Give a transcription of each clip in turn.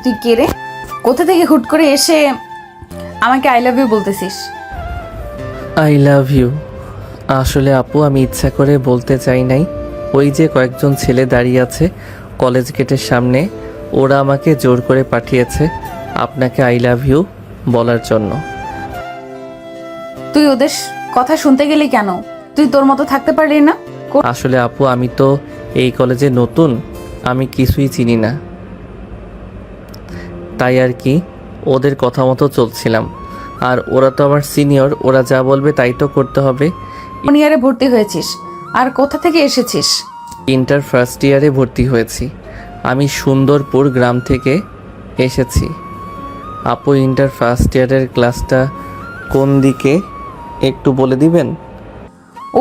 তুই কে রে? কোথা থেকে হুট করে এসে আমাকে আই লাভ ইউ বলতেছিস? আই লাভ ইউ আসলে আপু আমি ইচ্ছা করে বলতে চাই নাই। ওই যে কয়েকজন ছেলে দাঁড়িয়ে আছে কলেজ গেটের সামনে, ওরা আমাকে জোর করে পাঠিয়েছে আপনাকে আই লাভ ইউ বলার জন্য। তুই ওদের কথা শুনতে গেলি কেন? তুই তোর মতো থাকতে পারলি না? আসলে আপু আমি তো এই কলেজে নতুন, আমি কিছুই চিনি না, তাই আর কি ওদের কথা মতো চলছিলাম। আর ওরা তো আমার সিনিয়র, ওরা যা বলবে তাই তো করতে হবে। কোন ইয়ারে ভর্তি হয়েছিস আর কোথা থেকে এসেছিস? ইন্টার ফার্স্ট ইয়ারে ভর্তি হয়েছি। আমি সুন্দরপুর গ্রাম থেকে এসেছি। আপু ইন্টার ফার্স্ট ইয়ারের ক্লাসটা কোন দিকে একটু বলে দিবেন?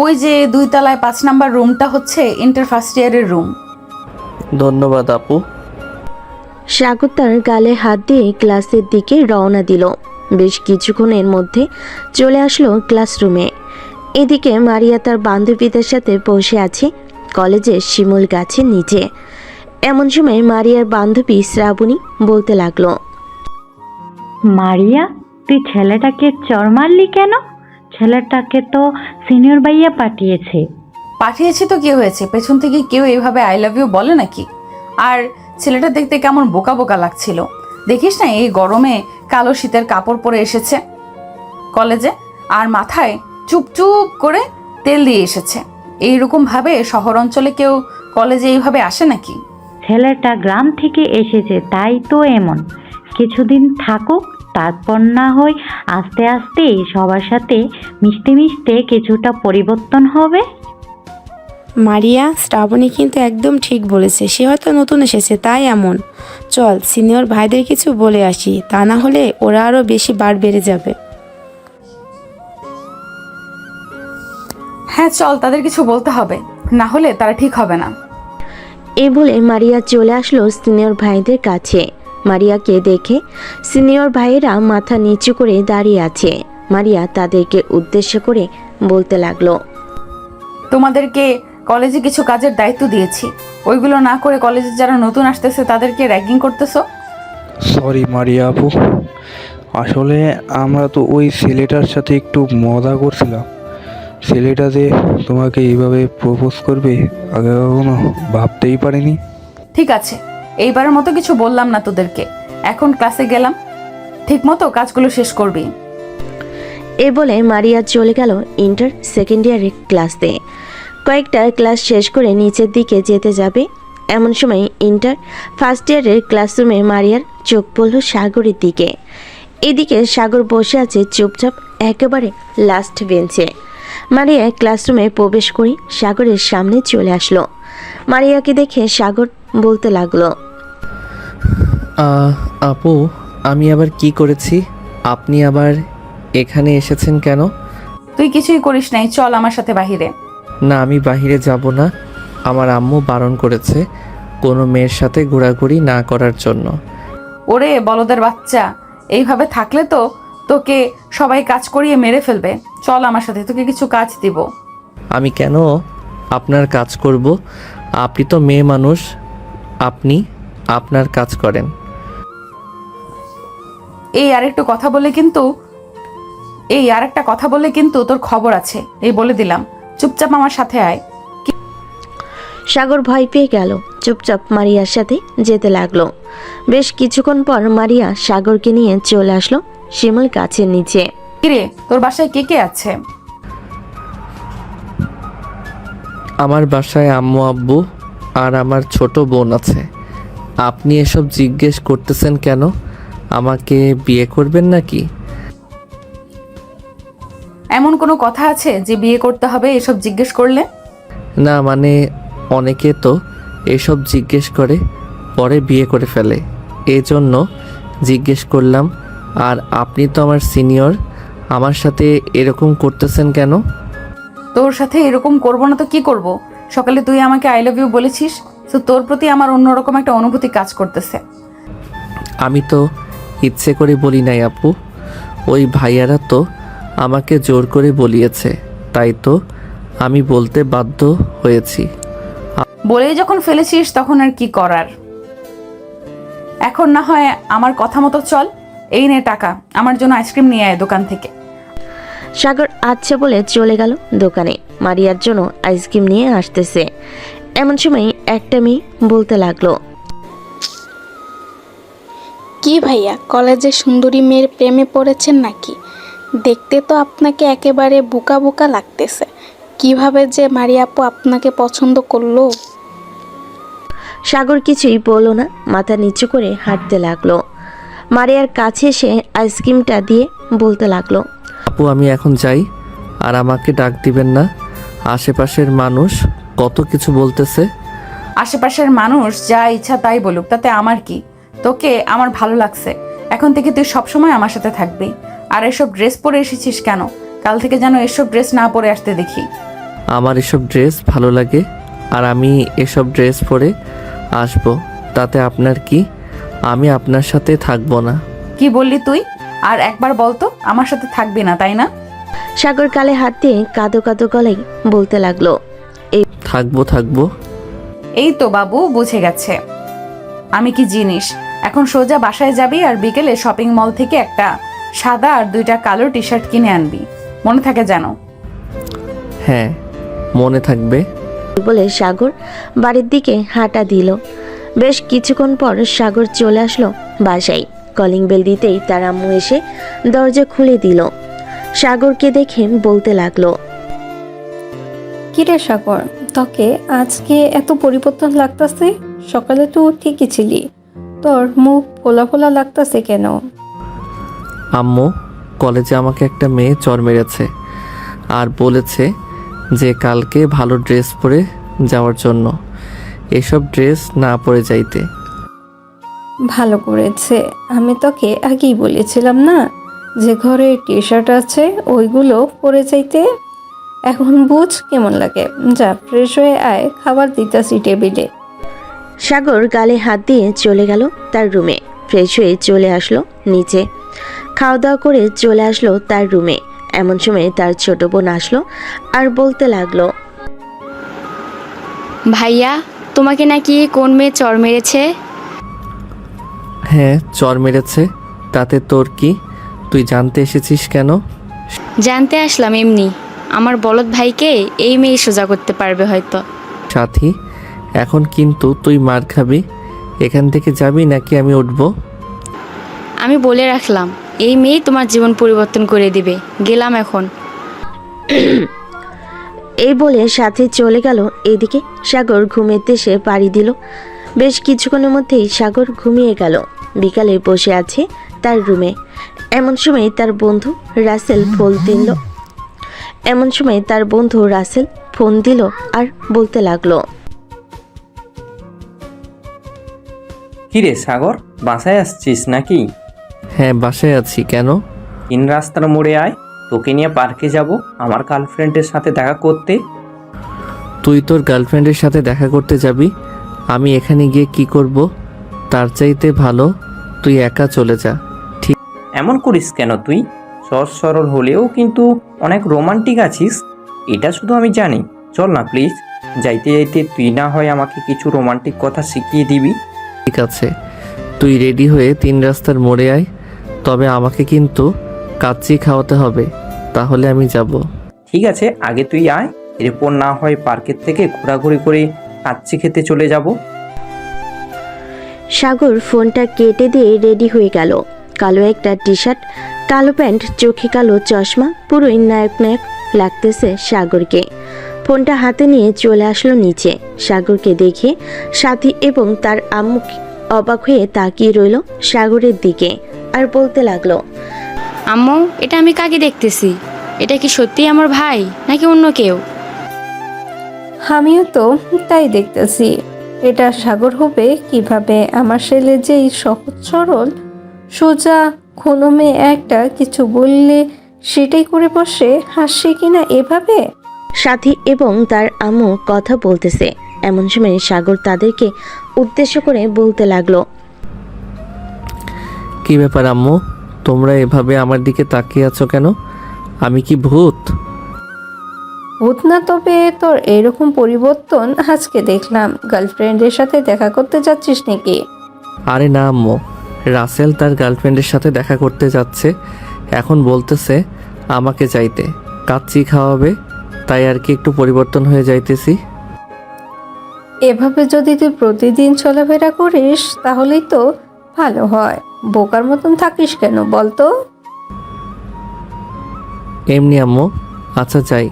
ওই যে 2 তলায় 5 নাম্বার রুমটা হচ্ছে ইন্টার ফার্স্ট ইয়ারের রুম। ধন্যবাদ আপু। সাগর তার গালে হাত দিয়ে ক্লাসের দিকে রওনা দিল। বেশ কিছুক্ষণের মধ্যে চলে আসলো ক্লাসরুমে। এদিকে মারিয়া তার বান্ধবীদের সাথে বসে আছে কলেজের শিমুল গাছের নিচে। এমন সময় মারিয়ার বান্ধবী শ্রাবণী বলতে লাগলো, মারিয়া, তুই ছেলেটাকে চর মারলি কেন? ছেলেটাকে তো সিনিয়র ভাইয়া পাঠিয়েছি তো কি হয়েছে? পেছন থেকে কেউ এইভাবে আই লাভ ইউ বলে নাকি? আর ছেলেটা দেখতে কেমন বোকা বোকা লাগছিল। দেখিস না এই গরমে কালো শীতের কাপড় পরে এসেছে কলেজে, আর মাথায় চুপচুপ করে তেল দিয়ে এসেছে। এইরকম ভাবে শহর অঞ্চলে কেউ কলেজে এইভাবে আসে নাকি? ছেলেটা গ্রাম থেকে এসেছে তাই তো এমন। কিছুদিন থাকুক, তারপর না হয় আস্তে আস্তে সবার সাথে মিশতে মিশতে কিছুটা পরিবর্তন হবে। মারিয়া, শ্রাবণী কিন্তু একদম ঠিক বলেছে। সে হয়তো নতুন এসেছে তাই এমন। চল সিনিয়র ভাইদের কিছু বলে আসি, তা না হলে ওরা আরো বেশি বার বেড়ে যাবে। হ্যাঁ চল, তাদের কিছু বলতে হবে, না হলে তারা ঠিক হবে না। এ বলে মারিয়া চলে আসলো সিনিয়র ভাইদের কাছে। মারিয়াকে দেখে সিনিয়র ভাইয়েরা মাথা নিচু করে দাঁড়িয়ে আছে। মারিয়া তাদেরকে উদ্দেশ্য করে বলতে লাগলো, তোমাদেরকে কলেজে কিছু কাজের দায়িত্ব দিয়েছি, ওইগুলো না করে কলেজে যারা নতুন আসতেছে তাদেরকে র্যাগিং করতেছো। সরি মারিয়া আপু, আসলে আমরা তো ওই ছেলেটার সাথে একটু মজা করছিলাম। ছেলেটা যে তোমাকে এইভাবে প্রপোজ করবে আগে কখনো ভাবতেই পারিনি। ঠিক আছে, এইবারের মতো কিছু বললাম না তোদেরকে। এখন ক্লাসে গেলাম, ঠিক মতো কাজগুলো শেষ করবি। এ বলে মারিয়া চলে গেল ইন্টার সেকেন্ড ইয়ারের ক্লাসে। কয়েকটা ক্লাস শেষ করে নিচের দিকে যেতে যাবে এমন সময় ইন্টার ফার্স্ট ইয়ারের ক্লাসরুমে মারিয়ার চোখ পড়ল সাগরের দিকে। এদিকে সাগর বসে আছে চুপচাপ একেবারে লাস্ট বেঞ্চে। মারিয়া ক্লাসরুমে প্রবেশ করে সাগরের সামনে চলে আসলো। মারিয়াকে দেখে সাগর বলতে লাগলো, আপু আমি আবার কি করেছি? আপনি আবার এখানে এসেছেন কেন? তুই কিছুই করিস নাই, চল আমার সাথে বাহিরে। না আমি বাইরে যাব না, আমার আম্মু বারণ করেছে কোনো মেয়ের সাথে ঘোরাঘুরি না করার জন্য। ওরে বলদের বাচ্চা, এইভাবে থাকলে তো তোকে সবাই কাজ করিয়ে মেরে ফেলবে। চল আমার সাথে, তোকে কিছু কাজ দিব। আমি কেন আপনার কাজ করব? আপনি তো মেয়ে মানুষ, আপনি আপনার কাজ করেন। এই আরেকটা কথা বলে কিন্তু তোর খবর আছে, এই বলে দিলাম। চুপচাপ আমার সাথে আয়। সাগর ভয় পেয়ে গেল, চুপচাপ মারিয়ার সাথে যেতে লাগলো। বেশ কিছুক্ষণ পর মারিয়া সাগরকে নিয়ে চলে আসলো শিমুল গাছের নিচে। কিরে, তোর বাসায় কে কে আছে? আমার বাসায় আম্মু আব্বু আর আমার ছোট বোন আছে। আপনি এসব জিজ্ঞেস করতেছেন কেন? আমাকে বিয়ে করবেন নাকি? এমন কোনো কথা আছে যে বিয়ে করতে হবে এসব জিজ্ঞেস করলে? না মানে অনেকে তো এসব জিজ্ঞেস করে পরে বিয়ে করে ফেলে, এই জন্য জিজ্ঞেস করলাম। আর আপনি তো আমার সিনিয়র, আমার সাথে এরকম করতেছেন কেন? তোর সাথে এরকম করবো না তো কি করব? সকালে তুই আমাকে আই লাভ ইউ বলেছিস, তো তোর প্রতি আমার অন্যরকম একটা অনুভূতি কাজ করতেছে। আমি তো ইচ্ছে করে বলি নাই আপু, ওই ভাইয়ারা তো আমাকে জোর করে বলিয়েছে, তাই তো আমি বলতে বাধ্য হয়েছি। বলেই যখন ফেলেছিস তখন আর কি করার। এখন না হয় আমার কথা মতো চল। এই নে টাকা, আমার জন্য আইসক্রিম নিয়ে আয় দোকান থেকে। সাগর আচ্ছা বলে চলে গেল দোকানে। মারিয়ার জন্য আইসক্রিম নিয়ে আসতেছে। এমন সময় একটা মেয়ে বলতে লাগলো, কি ভাইয়া, কলেজে সুন্দরী মেয়ের প্রেমে পড়েছেন নাকি? দেখতে তো আপনাকে একেবারে বোকা বোকা লাগতেছে। কিভাবে যে মারিয়া আপু আপনাকে পছন্দ করলো? সাগর কিছুই বলল না, মাথা নিচু করে হাঁটতে লাগলো। মারিয়ার কাছে এসে আইসক্রিমটা দিয়ে বলতে লাগলো, আপু আমি এখন যাই, আর আমাকে ডাক দিবেন না। আশেপাশের মানুষ কত কিছু বলতেছে। আশেপাশের মানুষ যা ইচ্ছা তাই বলুক, তাতে আমার কি? তোকে আমার ভালো লাগছে, এখন থেকে তুই সবসময় আমার সাথে থাকবি। আর এসব ড্রেস পরে এসেছিস কেন? কাল থেকে যেন এসব ড্রেস না পরে আসতে দেখি। আমার এসব ড্রেস ভালো লাগে, আর আমি এসব ড্রেস পরে আসবো, তাতে আপনার কি? আমি আপনার সাথে থাকবো না। কি বললি তুই? আর একবার বলতো, আমার সাথে থাকবি না তাই না? সাগর কালে হাত দিয়ে কাঁদো কাঁদো গলায় বলতে লাগলো, থাকবো। এই তো বাবু বুঝে গেছে আমি কি জিনিস। এখন সোজা বাসায় যাবি আর বিকেলে শপিং মল থেকে একটা সাদা আর 2টা কালো টি শার্ট কিনে আনবি, মনে থাকে যেন। হ্যাঁ মনে থাকবে। বলে সাগর বাড়ির দিকে হাঁটা দিল। বেশ কিছুক্ষণ পর সাগর চলে আসলো বাসায়। কলিং বেল দিতেই তার আম্মু এসে দরজা খুলে দিল। সাগরকে দেখে বলতে লাগলো, কিরে সাগর, তোকে আজকে এত পরিবর্তন লাগতাছে? সকালে তো ঠিকই ছিলি, তোর মুখ ফোলা ফোলা লাগতাছে কেন? আম্মু, কলেজে আমাকে একটা মেয়ে চর মেরেছে আর বলেছে যে কালকে ভালো ড্রেস পরে যাওয়ার জন্য, এসব ড্রেস না পরে যাইতে। ভালো করেছে, আমি তোকে আগেই বলেছিলাম না যে ঘরে টি শার্ট আছে ওইগুলো পরে যাইতে। এখন বুঝ কেমন লাগে। যা ফ্রেশ হয়ে আয়, খাবার দিতাছি টেবিলে। সাগর গালে হাত দিয়ে চলে গেল তার রুমে। ফ্রেশ হয়ে চলে আসলো নিচে। খাওয়া দাওয়া করে চলে আসলো তার রুমে। এমন সময় তার ছোট বোন আসলো আর বলতে লাগলো, ভাইয়া, তোমাকে নাকি কোন মেয়ে চর মেরেছে? হ্যাঁ চর মেরেছে, তাতে তোর কি? তুই জানতে এসেছিস কেন? জানতে আসলাম এমনি। আমার বলদ ভাইকে এই মেয়ে সোজা করতে পারবে হয়তো। সাথী, এখন কিন্তু তুই মার খাবি। এখান থেকে যাবি নাকি আমি উঠবো? আমি বলে রাখলাম, এই মেয়ে তোমার জীবন পরিবর্তন করে দিবে। গেলাম এখন। এই বলে সাথে চলে গেল। এদিকে সাগর ঘুমের দেশে পাড়ি দিল। বেশ কিছুক্ষণের মধ্যেই সাগর ঘুমিয়ে গেল। বিকালে বসে আছে তার রুমে। এমন সময় তার বন্ধু রাসেল ফোন দিল আর বলতে লাগলো, কিরে সাগর, বাসায় আসছিস নাকি? হ্যাঁ বাসায় আছি। কেন? তিন রাস্তার মোড়ে আয়, তোকে নিয়ে পার্কে যাব আমার গার্লফ্রেন্ডের সাথে দেখা করতে। তুই তোর গার্লফ্রেন্ডের সাথে দেখা করতে যাবি? আমি এখানে গিয়ে কি করব? তার চাইতে ভালো তুই একা চলে যা। এমন করিস কেন তুই? সহজ সরল হলেও কিন্তু অনেক রোমান্টিক আছিস, এটা শুধু আমি জানি। চল না প্লিজ, যাইতে যাইতে তুই না হয় আমাকে কিছু রোমান্টিক কথা শিখিয়ে দিবি। ঠিক আছে, তুই রেডি হয়ে তিন রাস্তার মোড়ে আয়, তবে আমাকে কিন্তু কাচ্চি খাওয়াতে হবে, তাহলে আমি যাব। ঠিক আছে, আগে তুই আয়, এরপর না হয় পার্কের থেকে ঘোরাঘুরি করে কাচ্চি খেতে চলে যাব। সাগর ফোনটা কেটে দিয়ে রেডি হয়ে গেল। কালো একটা টি শার্ট, কালো প্যান্ট, চোখে কালো চশমা, পুরোই নায়ক নায়ক লাগতেছে সাগরকে। ফোনটা হাতে নিয়ে চলে আসলো নিচে। সাগরকে দেখে সাথী এবং তার আম্মু অবাক হয়ে তাকিয়ে রইল সাগরের দিকে আর বলতে লাগলো, আম্মু, এটা আমি কাকে দেখতেছি? এটা কি সত্যি আমার ভাই নাকি অন্য কেউ? আমিও তো তাই দেখতেছি। এটা সাগর হবে কিভাবে? আমার ছেলে যেই সহজ সরল সোজা, কোনো মেয়ে একটা কিছু বললে সেটাই করে বসে, হাসছে কিনা এভাবে। সাথী এবং তার আম্মু কথা বলতেছে। এমন সময় সাগর তাদেরকে উদ্দেশ্য করে বলতে লাগলো, কি ব্যাপার আম্মু, তোমরা এভাবে আমার দিকে তাকিয়ে আছো কেন? আমি কি ভূত? ভূত না, তবে তোর এরকম পরিবর্তন আজকে দেখলাম। গার্লফ্রেন্ডের সাথে দেখা করতে যাচ্ছিস নাকি? আরে না আম্মু, রাসেল তার গার্লফ্রেন্ডের সাথে দেখা করতে যাচ্ছে, এখন বলতেছে আমাকে চাইতে, কাচ্চি খাওয়াবে, তাই আর কি একটু পরিবর্তন হয়ে যাইতেছি। এভাবে যদি তুই প্রতিদিন চলাফেরা করিস তাহলেই তো ভালো হয়। বোকার মতন থাকিস কেন বলতো? এমনি আম্মু। আচ্ছা যাই,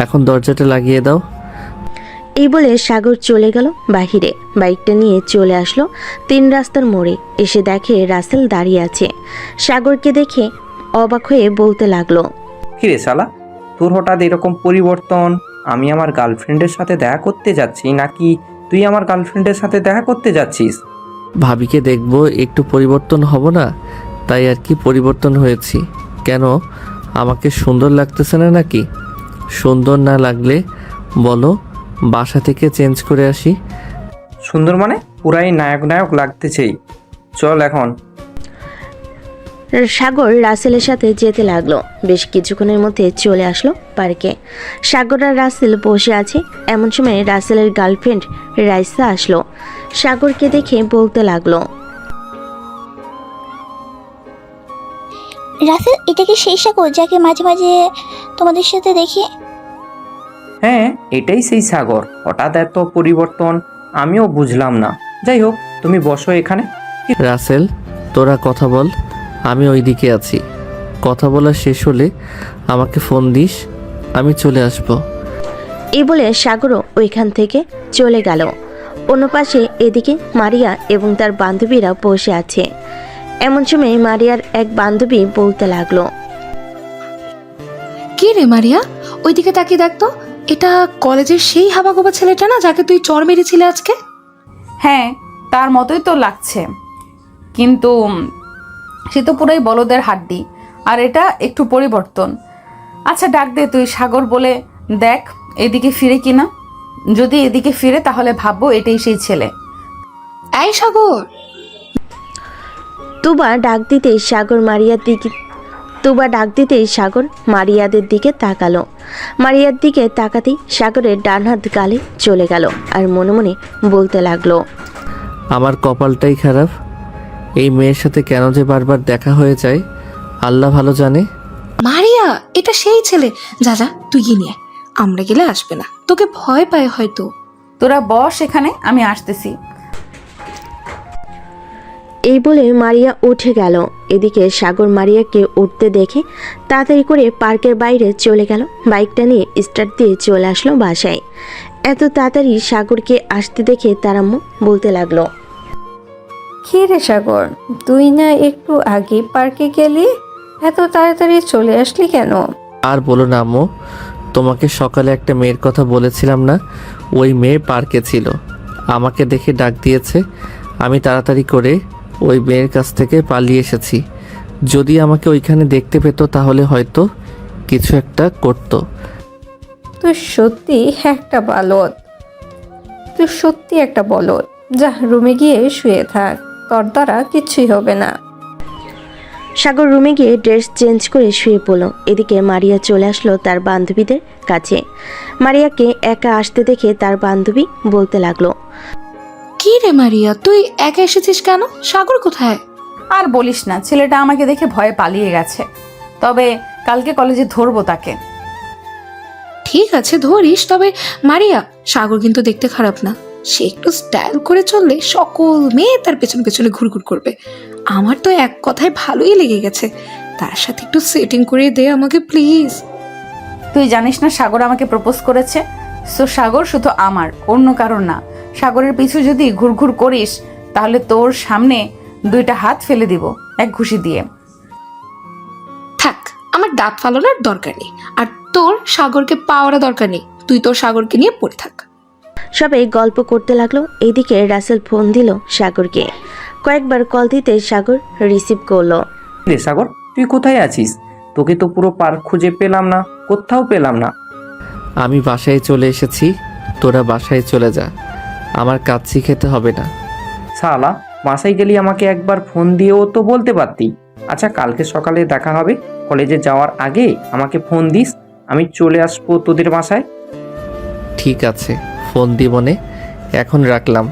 এখন দরজাটা লাগিয়ে দাও। এই বলে সাগর চলে গেল বাহিরে। বাইকটা নিয়ে চলে আসলো 3 রাস্তার মোড়ে। এসে দেখে রাসেল দাঁড়িয়ে আছে। সাগরকে দেখে অবাক হয়ে বলতে লাগলো, কিরে শালা, তোর হঠাৎ এরকম পরিবর্তন? আমি আমার গার্লফ্রেন্ডের সাথে দেখা করতে যাচ্ছি নাকি তুই আমার গার্লফ্রেন্ডের সাথে দেখা করতে যাচ্ছিস? ভাবিকে দেখবো, একটু পরিবর্তন হব না, তাই আর কি পরিবর্তন হয়েছি। কেন, আমাকে সুন্দর লাগতেছে না নাকি? সুন্দর না লাগলে বলো, বাসা থেকে চেঞ্জ করে আসি। সুন্দর মানে পুরাই নায়ক নায়ক লাগতেছেই। চল এখন। সাগর রাসেলের সাথে যেতে লাগলো। বেশ কিছুক্ষণের মধ্যে চলে আসলো পার্কে। সাগর আর রাসেল বসে আছে। এমন সময় রাসেলের গার্লফ্রেন্ড রাইসা আসলো। সাগরকে দেখে বলতে লাগলো, রাসেল, এটা কি সেই সাগর যাকে মাঝে মাঝে তোমাদের সাথে দেখি? হ্যাঁ, এটাই সেই সাগর। হঠাৎ এত পরিবর্তন আমিও বুঝলাম না। যাই হোক, তুমি বসো এখানে। রাসেল, তোরা কথা বল, আমি ওইদিকে আছি। কথা বলা শেষ হলে আমাকে ফোন দিস, আমি চলে আসব। এই বলে সাগরও ওইখান থেকে চলে গেল। অন্য পাশে এদিকে মারিয়া এবং তার বান্ধবীরা বসে আছে। এমন সময় মারিয়ার এক বান্ধবী বলতে লাগলো, কি রে মারিয়া, ওইদিকে তাকিয়ে দেখতো, এটা কলেজের সেই হাবাগোবা ছেলেটা না যাকে তুই চড় মেরেছিলে আজকে? হ্যাঁ, তার মতোই তো লাগছে, কিন্তু সে তো পুরাই বলদের হাড্ডি, আর এটা একটু পরিবর্তন। আচ্ছা ডাক দে তুই, সাগর বলে দেখ এদিকে ফিরে কিনা। যদি এদিকে ফিরে তাহলে ভাববো এটাই সেই ছেলে। এই সাগর! তুবা ডাক দিতেই সাগর মারিয়াদের দিকে তাকালো। মারিয়ার দিকে তাকাতেই সাগরের ডান হাত গালে চলে গেল আর মনে মনে বলতে লাগলো, আমার কপালটাই খারাপ, এই মেয়ের সাথে কেন যে বারবার দেখা হয়ে যায় আল্লাহ ভালো জানে। মারিয়া, এটা সেই ছেলে। যা যা, তুই গিয়ে নিয়ে, আমরা গেলে আসবে না, তোকে ভয় পায় হয়তো। তোরা বস এখানে, আমি আসতেছি। এই বলে মারিয়া উঠে গেল। এদিকে সাগর মারিয়াকে উঠতে দেখে তাড়াতাড়ি করে পার্কের বাইরে চলে গেল। বাইকটা নিয়ে স্টার্ট দিয়ে চলে আসলো বাসায়। এত তাড়াতাড়ি সাগরকে আসতে দেখে তার আম্মু বলতে লাগলো, কি রে সাগর, তুই না একটু আগে পার্কে গেলি, এত তাড়াতাড়ি চলে আসলি কেন? আর বলো না আম্মু, তোমাকে সকালে একটা মেয়ের কথা বলেছিলাম না, ওই মেয়ে পার্কে ছিল, আমাকে দেখে ডাক দিয়েছে। আমি তাড়াতাড়ি করে ওই মেয়ের কাছ থেকে পালিয়ে এসেছি। যদি আমাকে ওইখানে দেখতে পেত তাহলে হয়তো কিছু একটা করতো। তুই সত্যি একটা বলদ। যা, রুমে গিয়ে শুয়ে থাক, তোর দ্বারা কিচ্ছুই হবে না। সাগর রুমে গিয়ে ড্রেস চেঞ্জ করে শুয়ে পড়ল। এদিকে মারিয়া চলে আসলো তার বান্ধবীদের কাছে। মারিয়াকে একা আসতে দেখে তার বান্ধবী বলতে লাগলো, কি রে মারিয়া, তুই একা এসেছিস কেন? সাগর কোথায়? আর বলিস না, ছেলেটা আমাকে দেখে ভয়ে পালিয়ে গেছে। তবে কালকে কলেজে ধরবো তাকে। ঠিক আছে, ধরিস, তবে মারিয়া, সাগর কিন্তু দেখতে খারাপ না। সে একটু স্টাইল করে চললে সকল মেয়ে তার পেছনে পেছনে ঘুরঘুর করবে। আমার তো এক কথায় ভালোই লেগে গেছে। তার সাথে একটু সেটিং করে দে আমাকে প্লিজ। তুই জানিস না সাগর আমাকে প্রপোজ করেছে? সো সাগর শুধু আমার, অন্য কারোর না। সাগরের পিছু যদি ঘুরঘুর করিস তাহলে তোর সামনে 2টা হাত ফেলে দিব এক ঘুষি দিয়ে। থাক, আমার দাঁত ফালানোর দরকার নেই, আর তোর সাগরকে পাওয়ার দরকার নেই। তুই তোর সাগরকে নিয়ে পড়ে থাক। সবাই গল্প করতে লাগলো। এইদিকে রাসেল ফোন দিল সাগরকে। কয়েকবার কল দিতে সাগর রিসিভ করলো। রে সাগর, তুই কোথায় আছিস? তোকে তো পুরো পার্ক খুঁজে পেলাম না, কোথাও পেলাম না। আমি বাসায় চলে এসেছি, তোরা বাসায় চলে যা, আমার কাচ্চি খেতে হবে না। শালা, বাসায় গেলি আমাকে একবার ফোন দিয়েও তো বলতে পারতি। আচ্ছা, কালকে সকালে দেখা হবে, কলেজে যাওয়ার আগে আমাকে ফোন দিস, আমি চলে আসবো তোদের বাসায়। ঠিক আছে, ফোন দিবনে, এখন রাখলাম।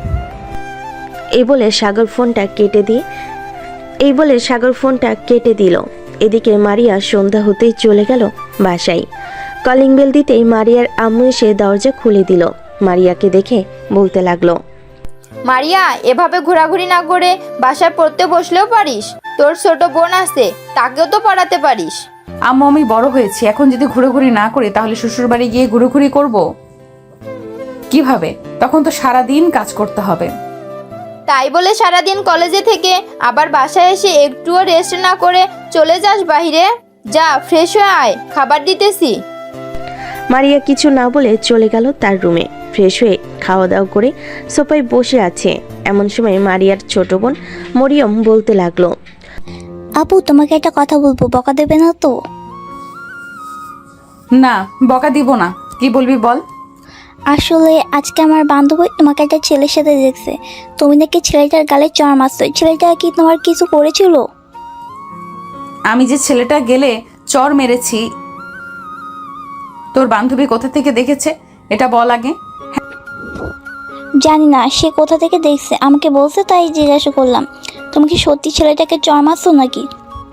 এই বলে সাগর ফোনটা কেটে দিল। এদিকে মারিয়া সন্ধ্যা হতেই চলে গেল বাসায়। কলিং বেল দিতেই মারিয়ার আম্মু এসে দরজা খুলে দিল। মারিয়াকে দেখে বলতে লাগলো, মারিয়া, এভাবে ঘোরাঘুরি না করে বাসায় পড়তে বসলেও পারিস। তোর ছোট বোন আছে, তাকেও তো পড়াতে পারিস। আম্মু, আমি বড় হয়েছি, এখন যদি ঘুরোঘুরি না করি তাহলে শ্বশুর বাড়ি গিয়ে ঘুরোঘুরি করব কিভাবে? তখন তো সারাদিন কাজ করতে হবে। তাই বলে সারাদিন কলেজে থেকে আবার বাসায় এসে একটুও রেস্ট না করে চলে যাস বাহিরে? যা, ফ্রেশ হয়ে আয়, খাবার দিতেছি। মারিয়া কিছু না বলে চলে গেল তার রুমে। ফ্রেশ হয়ে খাওয়া দাওয়া করে সোফায় বসে আছে। এমন সময় মারিয়ার ছোট বোন মরিয়ম বলতে লাগলো, আপু তোমাকে একটা কথা বলবো, বকা দেবে না তো? না, বকা দিব না। কি বলবি বল। আসলে আজকে আমার বান্ধবী তোমাকে একটা ছেলের সাথে দেখছে। তুমি নাকি ছেলেটার গালে চড় মারছো। ছেলেটা কি তোমার কিছু করেছিল? আমি যে ছেলেটা গেলে চর মেরেছি, তোর বান্ধবী কোথা থেকে দেখেছে এটা বল আগে। জানি না সে কোথা থেকে দেখছে, আমাকে বলছে তাই জিজ্ঞাসা করলাম। তুমি কি সত্যি ছেলেটাকে চড় মারছো নাকি?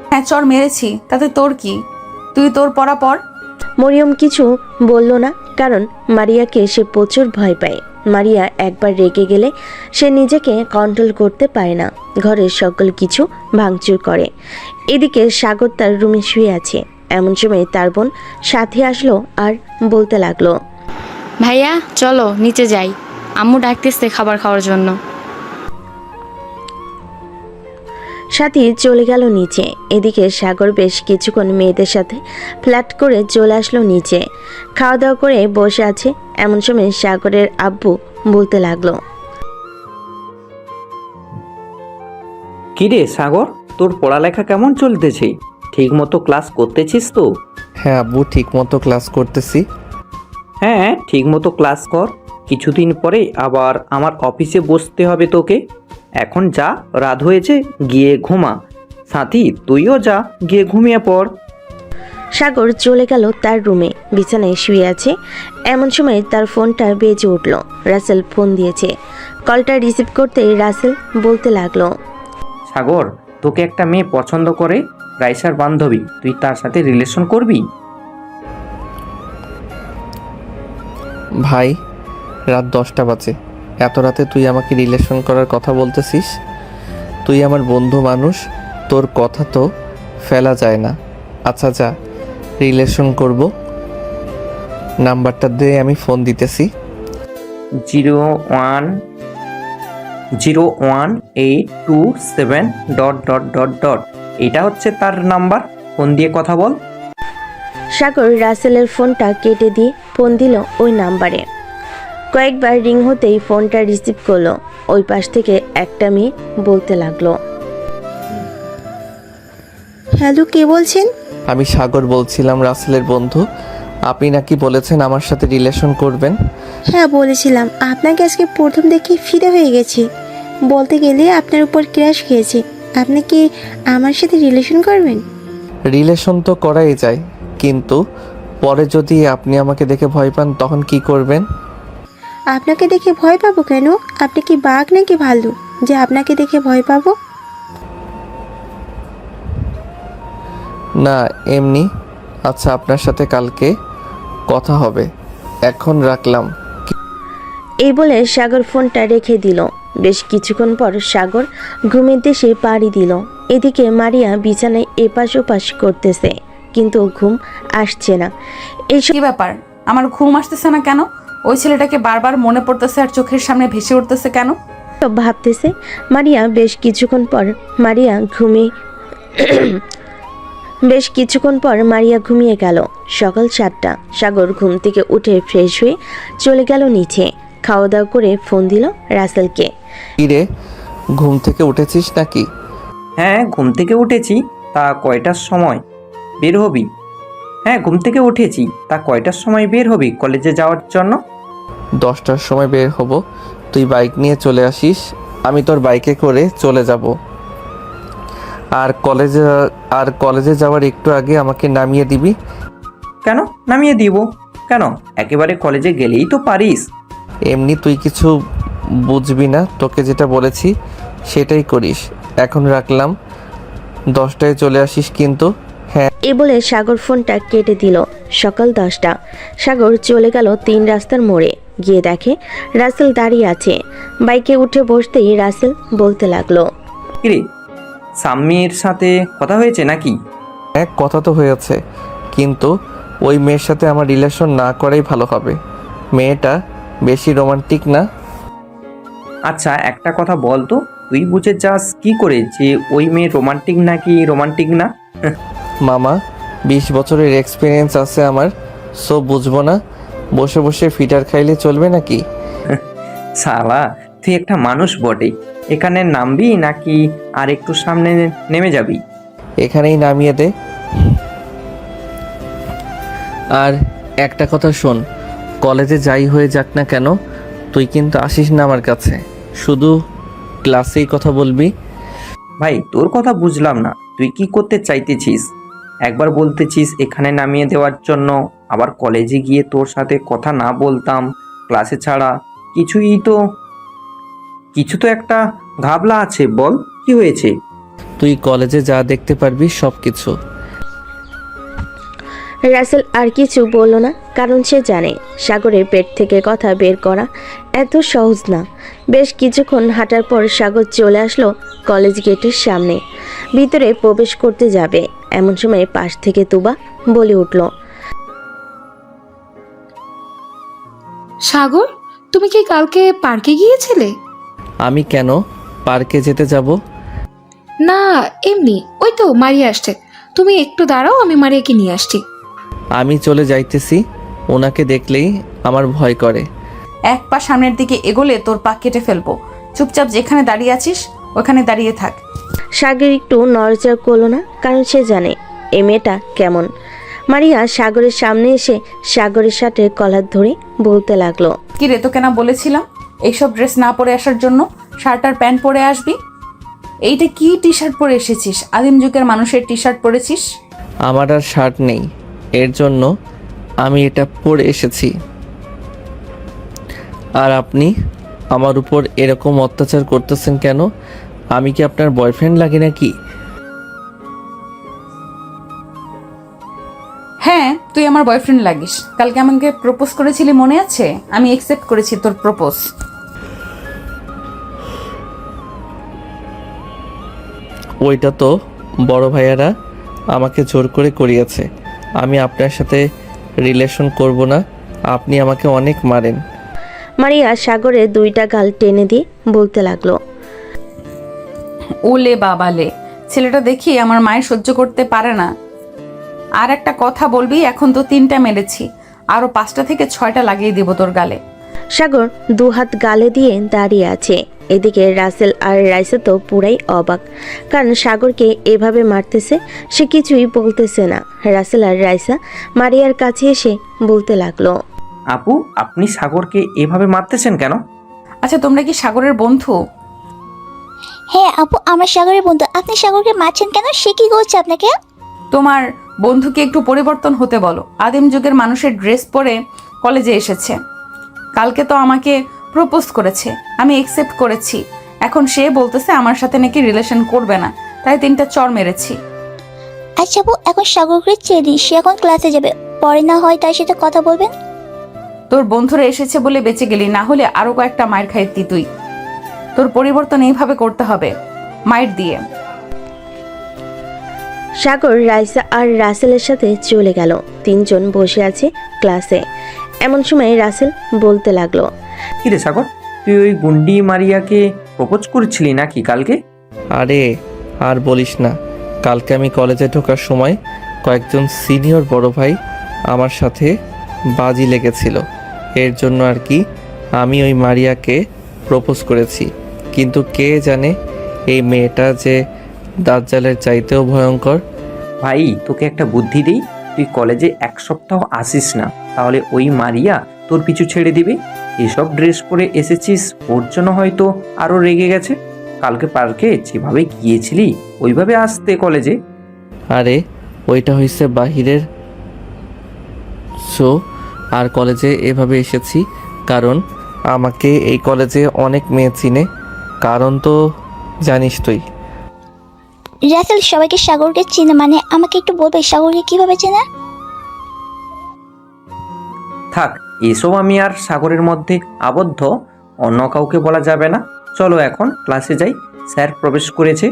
হ্যাঁ, চর মেরেছি, তাতে তোর কি? তুই তোর পড়া পড়। মরিয়ম কিছু বলল না, কারণ মারিয়াকে সে প্রচুর ভয় পায়। মারিয়া একবার রেগে গেলে সে নিজেকে কন্ট্রোল করতে পারে না, ঘরের সকল কিছু ভাঙচুর করে। এদিকে সাগর তার রুমে শুয়ে আছে। এমন সময় তার বোন সাথে আসলো আর বলতে লাগলো, ভাইয়া চলো নিচে যাই, আম্মু ডাকতেছে খাবার খাওয়ার জন্য। সাথী চলে গেল নিচে। এদিকে সাগর বেশ কিছুক্ষণ মেয়েদের সাথে ফ্ল্যাট করে চলে আসলো নিচে। খাওয়া দাওয়া করে বসে আছে। এমন সময় সাগরের আব্বু বলতে লাগলো, কিরে সাগর, তোর পড়ালেখা কেমন চলতেছে? ঠিক মতো ক্লাস করতেছিস তো? হ্যাঁ আব্বু, ঠিক মতো ক্লাস করতেছি। হ্যাঁ, ঠিক মতো ক্লাস কর। কিছুদিন পরে আবার আমার অফিসে বসতে হবে তোকে। এখন যা, রাত হয়েছে, গিয়ে ঘুমা। সাথী, তুইও যা, গিয়ে ঘুমিয়ে পড়। সাগর চলে গেল তার রুমে। বিছানায় শুয়ে আছে। এমন সময় তার ফোনটা বেজে উঠল। রাসেল ফোন দিয়েছে। কলটা রিসিভ করতেই রাসেল বলতে লাগলো, সাগর, তোকে একটা মেয়ে পছন্দ করে, রাইসার বান্ধবী। তুই তার সাথে রিলেশন করবি? ভাই, রাত 10টা বাজে, এত রাতে তুই আমাকে রিলেশন করার কথা বলতেছিস? তুই আমার বন্ধু মানুষ, তোর কথা তো ফেলা যায় না। আচ্ছা যা, রিলেশন করব। নাম্বারটা দিয়ে আমি ফোন দিতেছি। 01827... এটা হচ্ছে তার নাম্বার। ফোন দিয়ে কথা বল। সাগর রাসেলের ফোনটা কেটে দিয়ে ফোন দিল ওই নাম্বারে। কয়েকবার রিং হতেই ফোনটা রিসিভ করলো। ওই পাশ থেকে একটা মেয়ে বলতে লাগলো, হ্যালো, কে বলছেন? আমি সাগর বলছিলাম, রাসেলের বন্ধু। আপনি নাকি বলেছেন আমার সাথে রিলেশন করবেন? হ্যাঁ বলেছিলাম, আপনাকে আজকে প্রথম দেখে ফিদা হয়ে গেছি। বলতে গেলে আপনার উপর ক্র্যাশ খেয়েছে। আপনি কি আমার সাথে রিলেশন করবেন? রিলেশন তো করাই যায়, কিন্তু পরে যদি আপনি আমাকে দেখে ভয় পান তখন কি করবেন? আপনাকে দেখে ভয় পাবো কেন? আপনি কি বাঘ নাকি ভালু যে আপনাকে দেখে ভয় পাবো? না, এমনি। আচ্ছা, আপনার সাথে কালকে কথা হবে, এখন রাখলাম। এই বলে সাগর ফোনটা রেখে দিল। বেশ কিছুক্ষণ পর সাগর ঘুমের দেশে পাড়ি দিল। এদিকে মারিয়া বিছানায় এপাশ ওপাশ করতেছে, কিন্তু ঘুম আসছে না। কি ব্যাপার, আমার ঘুম আসতেছে না কেন? ওই ছেলেটাকে বারবার মনে পড়তেছে আর চোখের সামনে ভেসে উঠতেছে কেন? ভাবতেছে মারিয়া। বেশ কিছুক্ষণ পর মারিয়া ঘুমিয়ে গেল। সকাল 7টা। সাগর ঘুম থেকে উঠে ফ্রেশ হয়ে চলে গেল নিচে। খাওয়া দাওয়া করে ফোন দিল রাসেলকে। কি রে, ঘুম থেকে উঠেছিস নাকি? হ্যাঁ, ঘুম থেকে উঠেছি। তা কয়টার সময় বের হবি? হ্যাঁ, ঘুম থেকে উঠেছি। তা কয়টার সময় বের হবি কলেজে যাওয়ার জন্য? 10টার সময় বের হব। তুই বাইক নিয়ে চলে আসিস, আমি তোর বাইকে করে চলে যাব। আর কলেজে যাওয়ার একটু আগে আমাকে নামিয়ে দিবি। কেন নামিয়ে দিব? কেন, একেবারে কলেজে গেলেই তো পারিস। এমনি তুই কিছু বুঝবি না, তোকে যেটা বলেছি সেটাই করিস। এখন রাখলাম, 10টায় চলে আসিস কিন্তু। হ্যাঁ। এ বলে সাগর ফোনটা কেটে দিল। সকাল 10টা। সাগর চলে গেল 3 রাস্তার মোড়ে। গিয়ে দেখে রাসেল দাঁড়িয়ে আছে। বাইকে উঠে বসতেই রাসেল বলতে লাগলো, কিরে, সাম্মির সাথে কথা হয়েছে নাকি? এক কথা তো হয়েছে, কিন্তু ওই মেয়ের সাথে আমার রিলেশন না করাই ভালো হবে। মেয়েটা বেশি রোমান্টিক না। আচ্ছা একটা কথা বল তো, তুই বুঝে যাস কি করে যে ওই মেয়ে রোমান্টিক নাকি রোমান্টিক না? মামা, 20 বছরের এক্সপিরিয়েন্স আছে আমার, সো বুঝবো না? বসে বসে ফিটার খাইলে চলবে নাকি? শালা, তুই একটা মানুষ বটে। এখানে নামবি নাকি আর একটু সামনে নেমে যাবি? এখানেই নামিয়ে দে। আর একটা কথা শোন, কলেজে যাই হয়ে যাক না কেন, তুই কিন্তু আসিস না আমার কাছে, শুধু ক্লাসেই কথা বলবি। ভাই তোর কথা বুঝলাম না, তুই কি করতে চাইতেছিস? একবার বলতেছিস এখানে নামিয়ে দেওয়ার জন্য, আবার কলেজে গিয়ে তোর সাথে কথা না বলতাম ক্লাসে ছাড়া। কিছু তো একটা ঘাবলা আছে, বল কি হয়েছে? তুই কলেজে যা দেখতে পারবি সব কিছু। রাসেল আর কিছু বলল না, কারণ সে জানে সাগরের পেট থেকে কথা বের করা এত সহজ না। বেশ কিছুক্ষণ হাঁটার পর সাগর চলে আসলো কলেজ গেটের সামনে। ভিতরে প্রবেশ করতে যাবে এমন সময় পাশ থেকে তুবা বলে উঠল, সাগর, তুমি কি কালকে পার্কে গিয়েছিলে? আমি কেন পার্কে যেতে যাব? না, এমনি, ওই তো মারিয়া আসছে। তুমি একটু দাঁড়াও, আমি মারিয়াকে নিয়ে আসছি। আমি চলে যাইতেছি, ওনাকে দেখলেই আমার ভয় করে। এক পা সামনের দিকে এগোলে তোর পা কেটে ফেলবো। চুপচাপ যেখানে দাঁড়িয়ে আছিস ওখানে দাঁড়িয়ে থাক। সাগর একটু নড়চড় করলো না, কারণ সে জানে এ মেয়েটা কেমন। মারিয়া সাগরের সামনে এসে সাগরের সাথে কলার ধরে বলতে লাগলো, কি রে, তোকে না বলেছিলাম এইসব ড্রেস না পরে আসার জন্য? শার্ট আর প্যান্ট পরে আসবি। এইটা কি টি শার্ট পরে এসেছিস? আদিম যুগের মানুষের টি শার্ট পরেছিস। আমার আর শার্ট নেই, এর জন্য আমি এটা পরে এসেছি। আর আপনি আমার উপর এরকম অত্যাচার করতেছেন কেন? আমি কি আপনার বয়ফ্রেন্ড লাগে নাকি? হ্যাঁ, তুই আমার বয়ফ্রেন্ড লাগিস। কালকে আমাকে প্রপোজ করেছিলি, মনে আছে? আমি অ্যাকসেপ্ট করেছি তোর প্রপোজ। ওইটা তো বড় ভাইয়ারা আমাকে জোর করে করিয়েছে। আমি আপনার সাথে রিলেশন করব না, আপনি আমাকে অনেক মারেন। মারিয়া সাগরের 2টা গাল টেনে দিয়ে বলতে লাগলো, ওলে বাবালে, ছেলেটা দেখি আমার মায়ের সহ্য করতে পারে না। আর একটা কথা বলবি, এখন তো 3টা মেরেছি, আরো 5টা থেকে 6টা লাগিয়ে দিব তোর গালে। সাগর 2 হাত গালে দিয়ে দাঁড়িয়ে আছে। এদিকে রাসেল আর রাইসা তো পুরাই অবাক, কারণ সাগরকে এভাবে মারতেছে, সে কিছুই বলতেছে না। রাসেল আর রাইসা মারিয়ার কাছে এসে বলতে লাগলো, আপু, আপনি সাগরকে এভাবে মারতেছেন কেন? আচ্ছা, তোমরা কি সাগরের বন্ধু? হ্যাঁ আপু, আমার সাগরের বন্ধু। আপনি সাগরকে মারছেন কেন? সে কি করছে আপনাকে? তোমার বন্ধুকে একটু পরিবর্তন হতে বলো। আদিম যুগের মানুষের ড্রেস পরে কলেজে এসেছে। কালকে তো আমাকে প্রপোজ করেছে, আমি অ্যাকসেপ্ট করেছি। এখন সে বলতেছে আমার সাথে নাকি রিলেশন করবে না, তাই 3টা চড় মেরেছি। আচ্ছা আপু, এখন সাগরকে ছেড়ে দিন, সে এখন ক্লাসে যাবে, পরে না হয় তার সাথে কথা বলবেন। তোর বন্ধুরা এসেছে বলে বেঁচে গেলি, না হলে আরো কয়েকটা মায়ের খাইতি তুই। তোর পরিবর্তন এইভাবে করতে হবে, মায়ের দিয়ে। সাগর রাইসা আর রাসেলের সাথে চলে গেল। 3 জন বসে আছে ক্লাসে। এমন সময় রাসেল বলতে লাগলো, কিরে সাগর, তুই ওই গুন্ডি মারিয়াকে প্রপোজ করেছিলি নাকি কালকে? আরে আর বলিস না, কালকে আমি কলেজে ঢোকার সময় কয়েকজন সিনিয়র বড় ভাই আমার সাথে বাজি লেগেছিল। এর জন্য আর কি আমি ওই মারিয়াকে প্রপোজ করেছি। কিন্তু কে জানে এই মেয়েটা যে দাজ্জালের চাইতেও ভয়ঙ্কর। ভাই তোকে একটা বুদ্ধি দিই, তুই কলেজে 1 সপ্তাহ আসিস না, তাহলে ওই মারিয়া তোর পিছু ছেড়ে দিবে। এসব ড্রেস পরে এসেছিস, ওর জন্য হয়তো আরো রেগে গেছে। কালকে পার্কে যেভাবে গিয়েছিলি ওইভাবে আসতে কলেজে। আরে ওইটা হয়েছে বাহিরের সো আর কলেজে এভাবে এসেছি কারণ আমাকে এই কলেজে অনেক মেয়ে চিনে, কারণ তো জানিস তুই। রাসেল সবাইকে সাগরকে চিনে মানে আমাকে একটু বলবে সাগরকে কিভাবে চেনে? থাক, এসব আমি আর সাগরের মধ্যে আবদ্ধ, অন্য কাউকে বলা যাবে না। চলো এখন ক্লাসে যাই, স্যার প্রবেশ করেছে।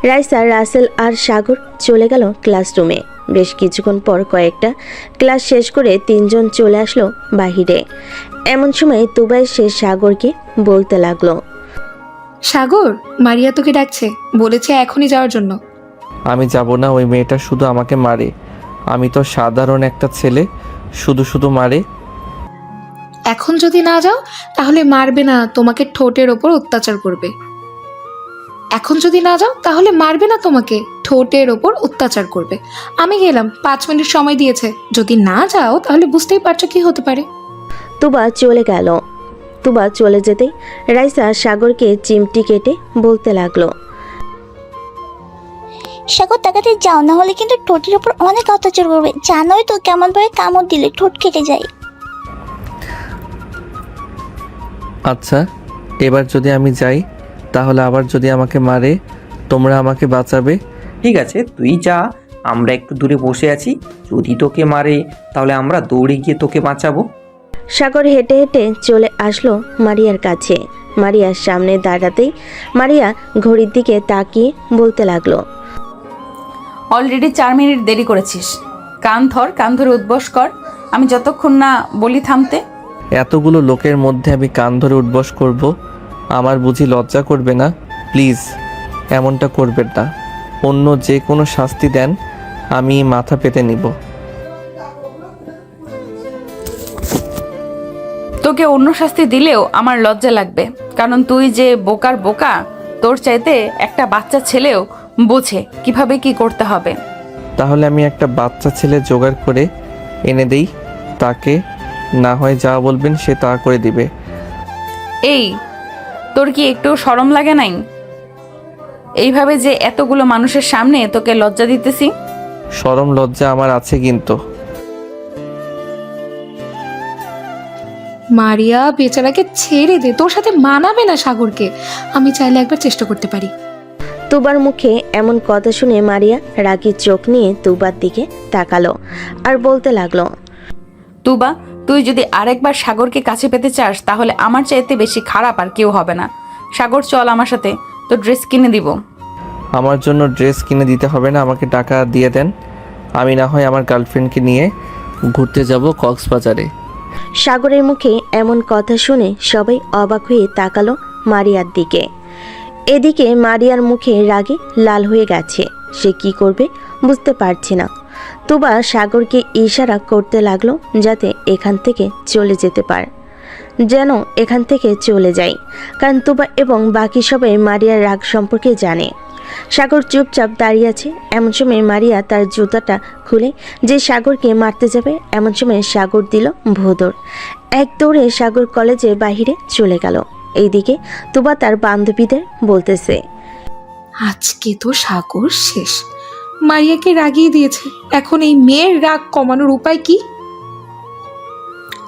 রাইসা, রাসেল আর সাগর চলে গেল ক্লাসরুমে। বেশ কিছুক্ষণ পর কয়েকটা ক্লাস শেষ করে তিনজন চলে আসলো বাহিরে। এমন সময় তুবা সে সাগরকে বলতে লাগলো, সাগর, মারিয়া তোকে ডাকছে, বলেছে এখনই যাওয়ার জন্য। আমি যাব না, ওই মেয়েটা শুধু আমাকে মারে। আমি তো সাধারণ একটা ছেলে, শুধু শুধু মারে। এখন যদি না যাও তাহলে মারবে না, তোমাকে ঠোঁটের ওপর অত্যাচার করবে। এখন যদি না যাও তাহলে মারবে না, তোমাকে ঠোঁটের ওপর অত্যাচার করবে। আমি গেলাম, 5 মিনিট সময় দিয়েছে, যদি না যাও তাহলে বুঝতেই পারছো কি হতে পারে। তুবা চলে গেল। তুবা চলে যেতেই রাইসা সাগরকে চিমটি কেটে বলতে লাগলো, সাগর তাকাতে যাও, না হলে কিন্তু ঠোঁটের উপর অনেক অত্যাচার করবে। জানোই তো কেমন ভাবে কামড় দিলে ঠোঁট কেটে যায়। আচ্ছা, এবার যদি আমি যাই তাহলে আবার যদি আমাকে মারে তোমরা আমাকে বাঁচাবে? ঠিক আছে, তুই যা, আমরা একটু দূরে বসে আছি, যদি তোকে মারে তাহলে আমরা দৌড়ে গিয়ে তোকে বাঁচাবো। সাগর হেঁটে হেঁটে চলে আসলো মারিয়ার কাছে। মারিয়ার সামনে দাঁড়াতেই মারিয়া ঘড়ির দিকে তাকিয়ে বলতে লাগলো, অলরেডি 4 মিনিট দেরি করেছিস। কান ধরে উদ্বস কর, আমি যতক্ষণ না বলি থামতে। এতগুলো লোকের মধ্যে আমি কান ধরে উঠবস করব? আমার বুঝি লজ্জা করবে না? প্লিজ এমনটা করবেন না। অন্য যে কোনো শাস্তি দেন, আমি মাথা পেতে নিব। তোকে অন্য শাস্তি দিলেও আমার লজ্জা লাগবে, কারণ তুই যে বোকার বোকা, তোর চাইতে একটা বাচ্চা ছেলেও বোঝে কিভাবে কি করতে হবে। তাহলে আমি একটা বাচ্চা ছেলে জোগাড় করে এনে দেই, তাকে না হয় যা বলবেন সে তা করে দিবে। এই, তোর কি একটু শরম লাগে নাই? এইভাবে যে এতগুলো মানুষের সামনে তোকে লজ্জা দিতেছি। শরম লজ্জা আমার আছে কিন্তু। মারিয়া বেচারাকে ছেড়ে দে, তোর সাথে মানাবে না সাগরকে। আমি চাইলে একবার চেষ্টা করতে পারি। তুবার মুখে এমন কথা শুনে মারিয়া রাগী চোখ নিয়ে তুবার দিকে তাকালো আর বলতে লাগলো, তুবা, তুই যদি আরেকবার সাগরকে কাছে পেতে চাস তাহলে আমার চাইতে বেশি খারাপ আর কেউ হবে না। সাগর, চল আমার সাথে, তো ড্রেস কিনে দিব। আমার জন্য ড্রেস কিনে দিতে হবে না, আমাকে টাকা দিয়ে দেন। আমি না হয় আমার গার্লফ্রেন্ডকে নিয়ে ঘুরতে যাব কক্সবাজারে। সাগরের মুখে এমন কথা শুনে সবাই অবাক হয়ে তাকালো মারিয়ার দিকে। এদিকে মারিয়ার মুখে রাগে লাল হয়ে গেছে, সে কি করবে বুঝতে পারছে না। তুবা সাগরকে ইশারা করতে লাগলো যাতে এখান থেকে চলে যেতে পারে, যেন এখান থেকে চলে যায়, কারণ তুবা এবং বাকি সবাই মারিয়ার রাগ সম্পর্কে জানে। সাগর চুপচাপ দাঁড়িয়ে আছে। এমন সময় মারিয়া তার জুতাটা খুলে যে সাগরকে মারতে যাবে, এমন সময় সাগর দিল ভোঁদড়। এক দৌড়ে সাগর কলেজের বাহিরে চলে গেল। এইদিকে তুবা তার বান্ধবীদের বলতেছে, আজকে তো সাগর শেষ, মারিয়াকে রাগিয়ে দিয়েছে। এখন এই মেয়ের রাগ কমানোর উপায় কি?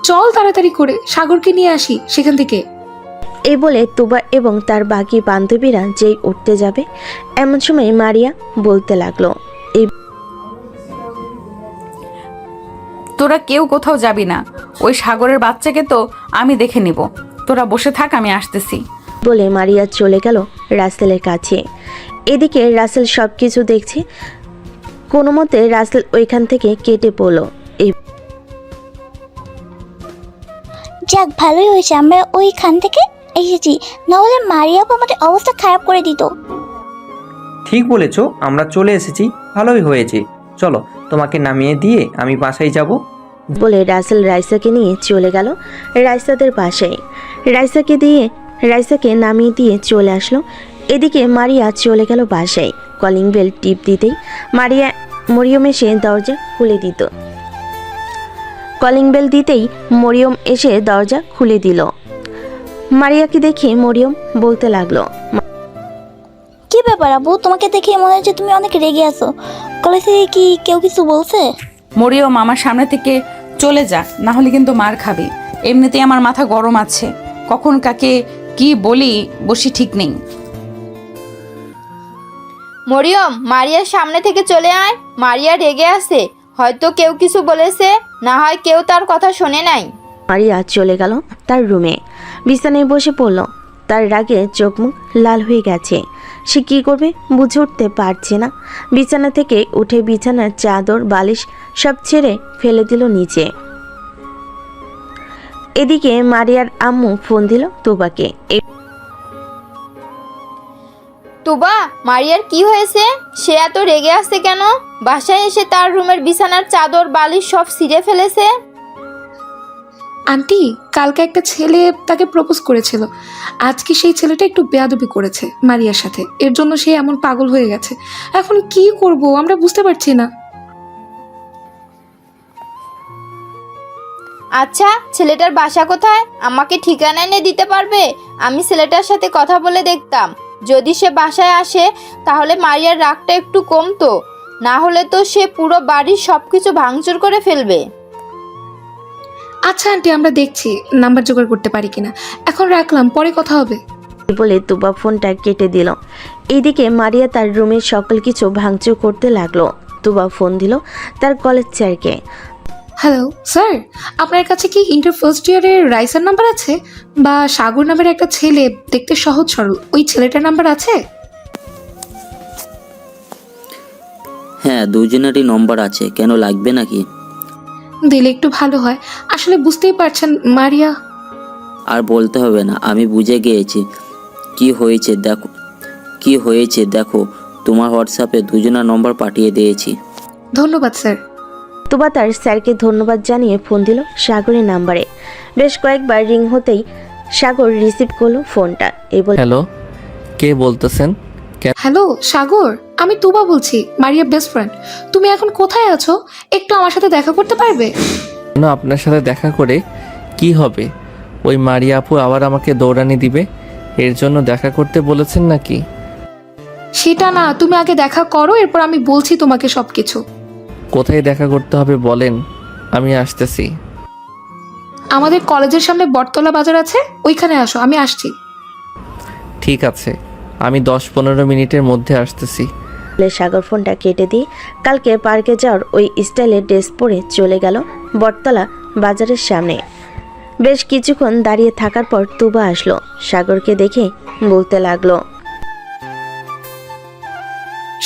চল তাড়াতাড়ি করে সাগরকে নিয়ে আসি সেখান থেকে। এই বলে তুবা এবং তার বাকি বান্ধবীরা যেই উঠতে যাবে, এমন সময় মারিয়া বলতে লাগলো, তোরা কেউ কোথাও যাবি না, ওই সাগরের বাচ্চাকে তো আমি দেখে নিব। তোরা বসে থাক, আমি আসতেছি। বলে মারিয়া চলে গেল রাসেলের কাছে। এদিকে রাসেল সব কিছু দেখছে। কোনো মতে রাসেল ওইখান থেকে কেটে পড়লো। যাক, ভালোই হয়েছে আমরা ওইখান থেকে এসেছি, নাহলে মারিয়া আমাদের অবস্থা খারাপ করে দিত। ঠিক বলেছ, আমরা চলে এসেছি, ভালোই হয়েছে। চলো, তোমাকে নামিয়ে দিয়ে আমি বাসায় যাব। বলে রাসেল রাইসাকে নিয়ে চলে গেল রাইসাদের বাসায়। রাইসাকে নামিয়ে দিয়ে চলে আসলো। এদিকে মারিয়া চলে গেল বাসায়। কলিং বেল টিপ দিতেই মরিয়ম এসে দরজা খুলে দিত। কলিং বেল দিতেই মরিয়ম এসে দরজা খুলে দিল। মারিয়াকে দেখে মরিয়ম বলতে লাগলো, কি ব্যাপার আবু, তোমাকে দেখে মনে হচ্ছে তুমি অনেক রেগে আছো। কলেজ থেকে কি কেউ কিছু বলছে? মরিয়ম আমার সামনে থেকে চলে যা, না হলে কিন্তু মার খাবি। এমনিতেই আমার মাথা গরম আছে, কখন কাকে কি বলি বসি ঠিক নেই। মরিয়ম, মারিয়ার সামনে থেকে চলে আয়। মারিয়া রেগে আছে, হয়তো কেউ কিছু বলেছে, না হয় কেউ তার কথা শোনে নাই। মারিয়া চলে গেল তার রুমে, বিছানায় বসে পড়ল। তার রাগে চোখ মুখ লাল হয়ে গেছে। সে কি করবে বুঝে উঠতে পারছে না। বিছানা থেকে উঠে বিছানার চাদর বালিশ সব ছেড়ে ফেলে দিল নিচে। এদিকে মারিয়ার আম্মু ফোন দিল তুবাকে। তুবা, মারিয়ার কি হয়েছে? সে এত রেগে আছে কেন? বাসায় এসে তার রুমের বিছানার চাদর বালিশ সব ছিঁড়ে ফেলেছে। আন্টি, কালকে একটা ছেলে তাকে প্রপোজ করেছিল। আজকে সেই ছেলেটা একটু বেয়াদবি করেছে মারিয়ার সাথে, এর জন্য সে এমন পাগল হয়ে গেছে। এখন কি করব আমরা বুঝতে পারছি না। আচ্ছা, ছেলেটার বাসা কোথায়? আমাকে ঠিকানা এনে দিতে পারবে? আমি ছেলেটার সাথে কথা বলে দেখতাম। যদি সে বাসায় আসে তাহলে মারিয়ার রাগটা একটু কমতো, না হলে তো সে পুরো বাড়ির সবকিছু ভাঙচুর করে ফেলবে। আচ্ছা আন্টি, আমরা দেখছি নাম্বার জোগাড় করতে পারি কিনা। এখন রাখলাম, পরে কথা হবে। বলে তুবা ফোনটা কেটে দিল। এইদিকে মারিয়া তার রুমের সকল কিছু ভাঙচুর করতে লাগলো। তুবা ফোন দিল তার কলেজ স্যারকে। হ্যালো স্যার, আপনার কাছে কি ইন্টার ফার্স্ট ইয়ারের রাইসার নাম্বার আছে? বা সাগর নামের একটা ছেলে, দেখতে সহজ সরল, ওই ছেলেটার নাম্বার আছে? হ্যাঁ, দুজনেরই নম্বর আছে, কেন লাগবে নাকি? দিলে একটু ভালো হয়। আসলে বুঝতেই পারছেন মারিয়া। আর বলতে হবে না, আমি বুঝে গিয়েছি কি হয়েছে দেখো, তোমার হোয়াটসঅ্যাপে দুজনের নম্বর পাঠিয়ে দিয়েছি। ধন্যবাদ স্যার। তুবা তার স্যারকে ধন্যবাদ জানিয়ে ফোন দিল সাগরের নাম্বারে। বেশ কয়েকবার রিং হতেই সাগর রিসিভ করলো ফোনটা। হ্যালো, কে বলতেছেন? হ্যালো সাগর, আমি তুবা বলছি, মারিয়া বেস্ট ফ্রেন্ড। তুমি এখন কোথায় আছো? একটু আমার সাথে দেখা করতে পারবে? কেন, আপনার সাথে দেখা করে কি হবে? ওই মারিয়া আপু আবার আমাকে দৌড়ানি দিবে, এর জন্য দেখা করতে বলেছেন নাকি? সেটা না, তুমি আগে দেখা করো, এরপর আমি বলছি তোমাকে সবকিছু। কোথায় দেখা করতে হবে বলেন, আমি আসতেছি। আমাদের কলেজের সামনে বটতলা বাজার আছে, ওইখানে আসো, আমি আসছি। ঠিক আছে, আমি 10-15 মিনিটের মধ্যে আসতেছি। সাগর ফোনটা কেটে দিয়ে কালকে পার্কে যাওয়ার ওই স্টাইলের ড্রেস পরে চলে গেল বটতলা বাজারের সামনে। বেশ কিছুক্ষণ দাঁড়িয়ে থাকার পর তুবা আসলো। সাগরকে দেখে বলতে লাগলো,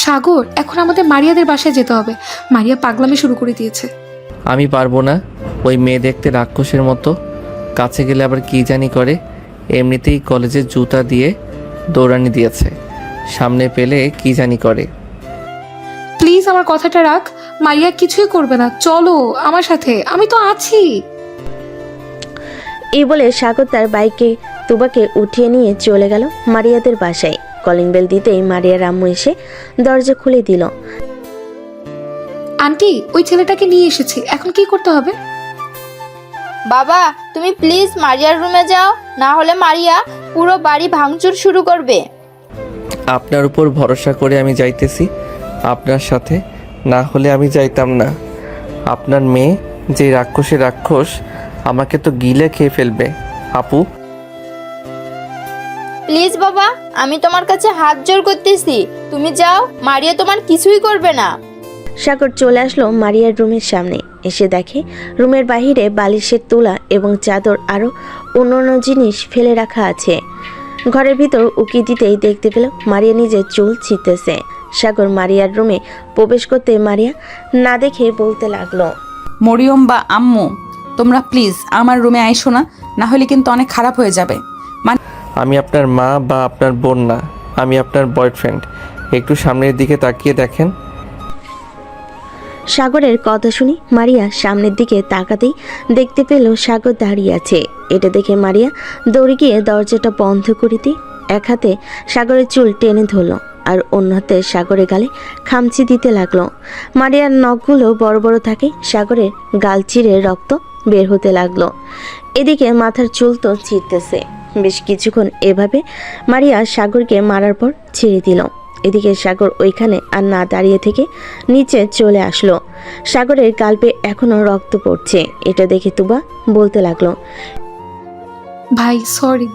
সাগর, এখন আমাদের মারিয়াদের বাসায় যেতে হবে। মারিয়া পাগলামি শুরু করে দিয়েছে। আমি পারবো না, ওই মেয়ে দেখতে রাক্ষসের মতো, কাছে গেলে আবার কি জানি করে। এমনিতেই কলেজের জুতা দিয়ে দৌড়ানি দিয়েছে, সামনে পেলে কি জানি করে। প্লিজ আমার কথাটা রাখ, মারিয়া কিছুই করবে না, চলো আমার সাথে, আমি তো আছি। এই বলে সাগর তার বাইকে তুবাকে উঠিয়ে নিয়ে চলে গেল মারিয়াদের বাসায়। কলিং বেল দিতেই মারিয়ার আম্মু এসে দরজা খুলে দিল। আন্টি, ওই ছেলেটাকে নিয়ে এসেছি, এখন কি করতে হবে? বাবা, তুমি প্লিজ মারিয়ার রুমে যাও, না হলে মারিয়া পুরো বাড়ি ভাঙচুর শুরু করবে। আপনার উপর ভরসা করে আমি যাইতেছি আপনার সাথে, না হলে আমি যাইতাম না। আপনার মেয়ে যে রাক্ষসের রাক্ষস, আমাকে তো গিলে খেয়ে ফেলবে। আপু প্লিজ বাবা, আমি তোমার কাছে হাত জোড় করতেছি, তুমি যাও, মারিয়া তোমার কিছুই করবে না। সাগর চলে আসলো মারিয়ার রুমের সামনে। এসে দেখে রুমের বাহিরে বালিশের তুলা এবং চাদর আরও অন্যান্য জিনিস ফেলে রাখা আছে। ঘরের ভিতর উকি দিতেই দেখতে পেল মারিয়া নিজের চুল ছিঁড়তেছে। সাগর মারিয়ার রুমে প্রবেশ করতে মারিয়া না দেখে বলতে লাগলো, মরিয়ম বা আম্মু, তোমরা প্লিজ আমার রুমে আইসো না, না হলে কিন্তু অনেক খারাপ হয়ে যাবে। আমি আপনার মা বা আপনার বোন না, আমি আপনার বয়ফ্রেন্ড। একটু সামনের দিকে তাকিয়ে দেখেন। সাগরের কথা শুনি মারিয়া সামনের দিকে তাকাতেই দেখতে পেল সাগর দাঁড়িয়ে আছে। এটা দেখে মারিয়া দৌড়ে গিয়ে দরজাটা বন্ধ করে দিয়ে এক হাতে সাগরের চুল টেনে ধরলো আর অন্য হাতে সাগরের গালে খামচি দিতে লাগলো। মারিয়ার নখগুলো বড় বড় থাকে, সাগরের গাল চিরে রক্ত বের হতে লাগলো। এদিকে মাথার চুল তো ছিঁড়তেছে। বেশ কিছুক্ষণ এভাবে মারিয়া সাগরকে মারার পর ছেড়ে দিল। এদিকে সাগর ওইখানে আর না দাঁড়িয়ে থেকে নিচে চলে আসলো। সাগরের গালপে এখনো রক্ত পড়ছে। এটা দেখে তুবা বলতে লাগলো, ভাই সরি,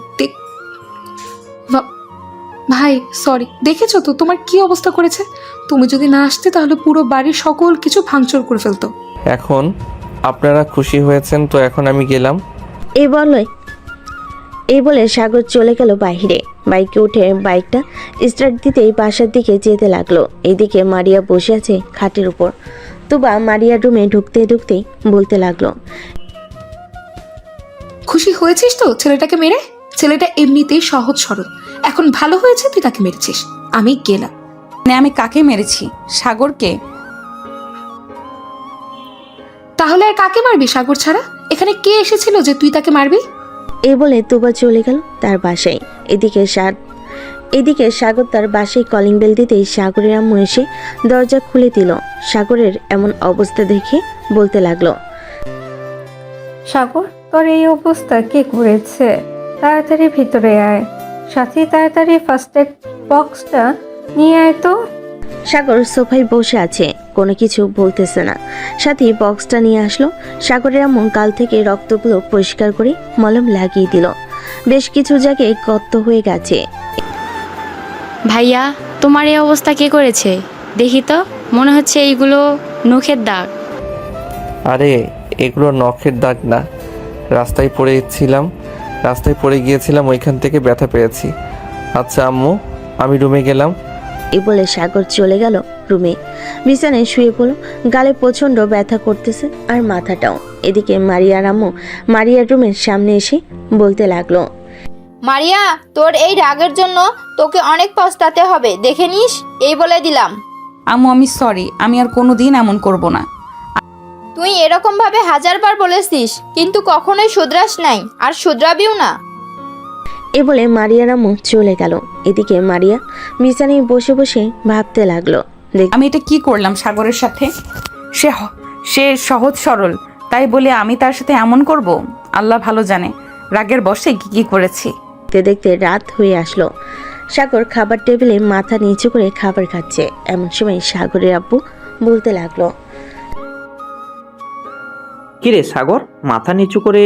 ভাই সরি, দেখেছো তো তোমার কি অবস্থা করেছে। তুমি যদি না আসতে তাহলে পুরো বাড়ির সকল কিছু ভাঙচুর করে ফেলতো। এখন আপনারা খুশি হয়েছেন তো এখন আমি গেলাম। এই বলে সাগর চলে গেল বাইরে। বাইকে উঠে বাইকটা স্টার্ট দিতেই বাসার দিকে যেতে লাগলো। এইদিকে মারিয়া বসে আছে খাটের উপর। তুবা মারিয়ার রুমে ঢুকতেই বলতে লাগলো, খুশি হয়েছিস তো ছেলেটাকে মেরে? ছেলেটা এমনিতেই সহজ সরল, এখন ভালো হয়েছে তুই তাকে মেরেছিস। আমি গেলাম। মানে আমি কাকে মেরেছি? সাগরকে? তাহলে আর কাকে মারবি সাগর ছাড়া? এখানে কে এসেছিল যে তুই তাকে মারবি? এই বলে তুবা চলে গেল তার বাসায়। এদিকে সাগর তার বাসায় কলিং বেল দিতেই সাগরের আম্মু এসে দরজা খুলে দিল। সাগরের এমন অবস্থা দেখে বলতে লাগলো, সাগর, তোর এই অবস্থা কে করেছে? তাড়াতাড়ি ভিতরে আয়, সাথে তাড়াতাড়ি ফার্স্ট এড বক্সটা নিয়ে আয় তো। সাগর সোফায় বসে আছে, কোনো কিছু বলতেছে না। সাথে বক্সটা নিয়ে আসলো। সাগরের আম্মু গাল থেকে রক্তগুলো পরিষ্কার করে মলম লাগিয়ে দিল। বেশ কিছু জায়গায় গর্ত হয়ে গেছে। ভাইয়া, তোমার এই অবস্থা কে করেছে? দেখি তো, মনে হচ্ছে এইগুলো নখের দাগ। আরে এগুলো নখের দাগ না, রাস্তায় পড়ে গিয়েছিলাম, ওইখান থেকে ব্যথা পেয়েছি। আচ্ছা আম্মু, আমি রুমে গেলাম। এই বলে সাগর চলে গেল রুমে। বিছানায় শুয়ে পড়ল। গালে প্রচন্ড ব্যথা করতেছে আর মাথাটাও। এদিকে মারিয়ার আম্মু মারিয়ার রুমের সামনে এসে বলতে লাগলো, মারিয়া, তোর এই রাগের জন্য তোকে অনেক পস্তাতে হবে, দেখে নিস, এই বলে দিলাম। আম্মু আমি সরি, আমি আর কোনোদিন এমন করব না। তুই এরকম ভাবে হাজারবার বলেছিস, কিন্তু কখনোই শুধরাস নাই, আর শুধরাবিও না। এ বলে মারিয়ার আম্মু চলে গেল। এদিকে মারিয়া বিছানায় বসে বসে ভাবতে লাগলো, আমি এটা কি করলাম সাগরের সাথে? সে সহজ সরল, তাই বলে আমি তার সাথে এমন করব? আল্লাহ ভালো জানে রাগের বশে কি করেছি। দেখতে রাত হয়ে আসলো। সাগর খাবার টেবিলে মাথা নিচু করে খাবার খাচ্ছে। এমন সময় সাগরের আব্বু বলতে লাগলো, কিরে সাগর, মাথা নিচু করে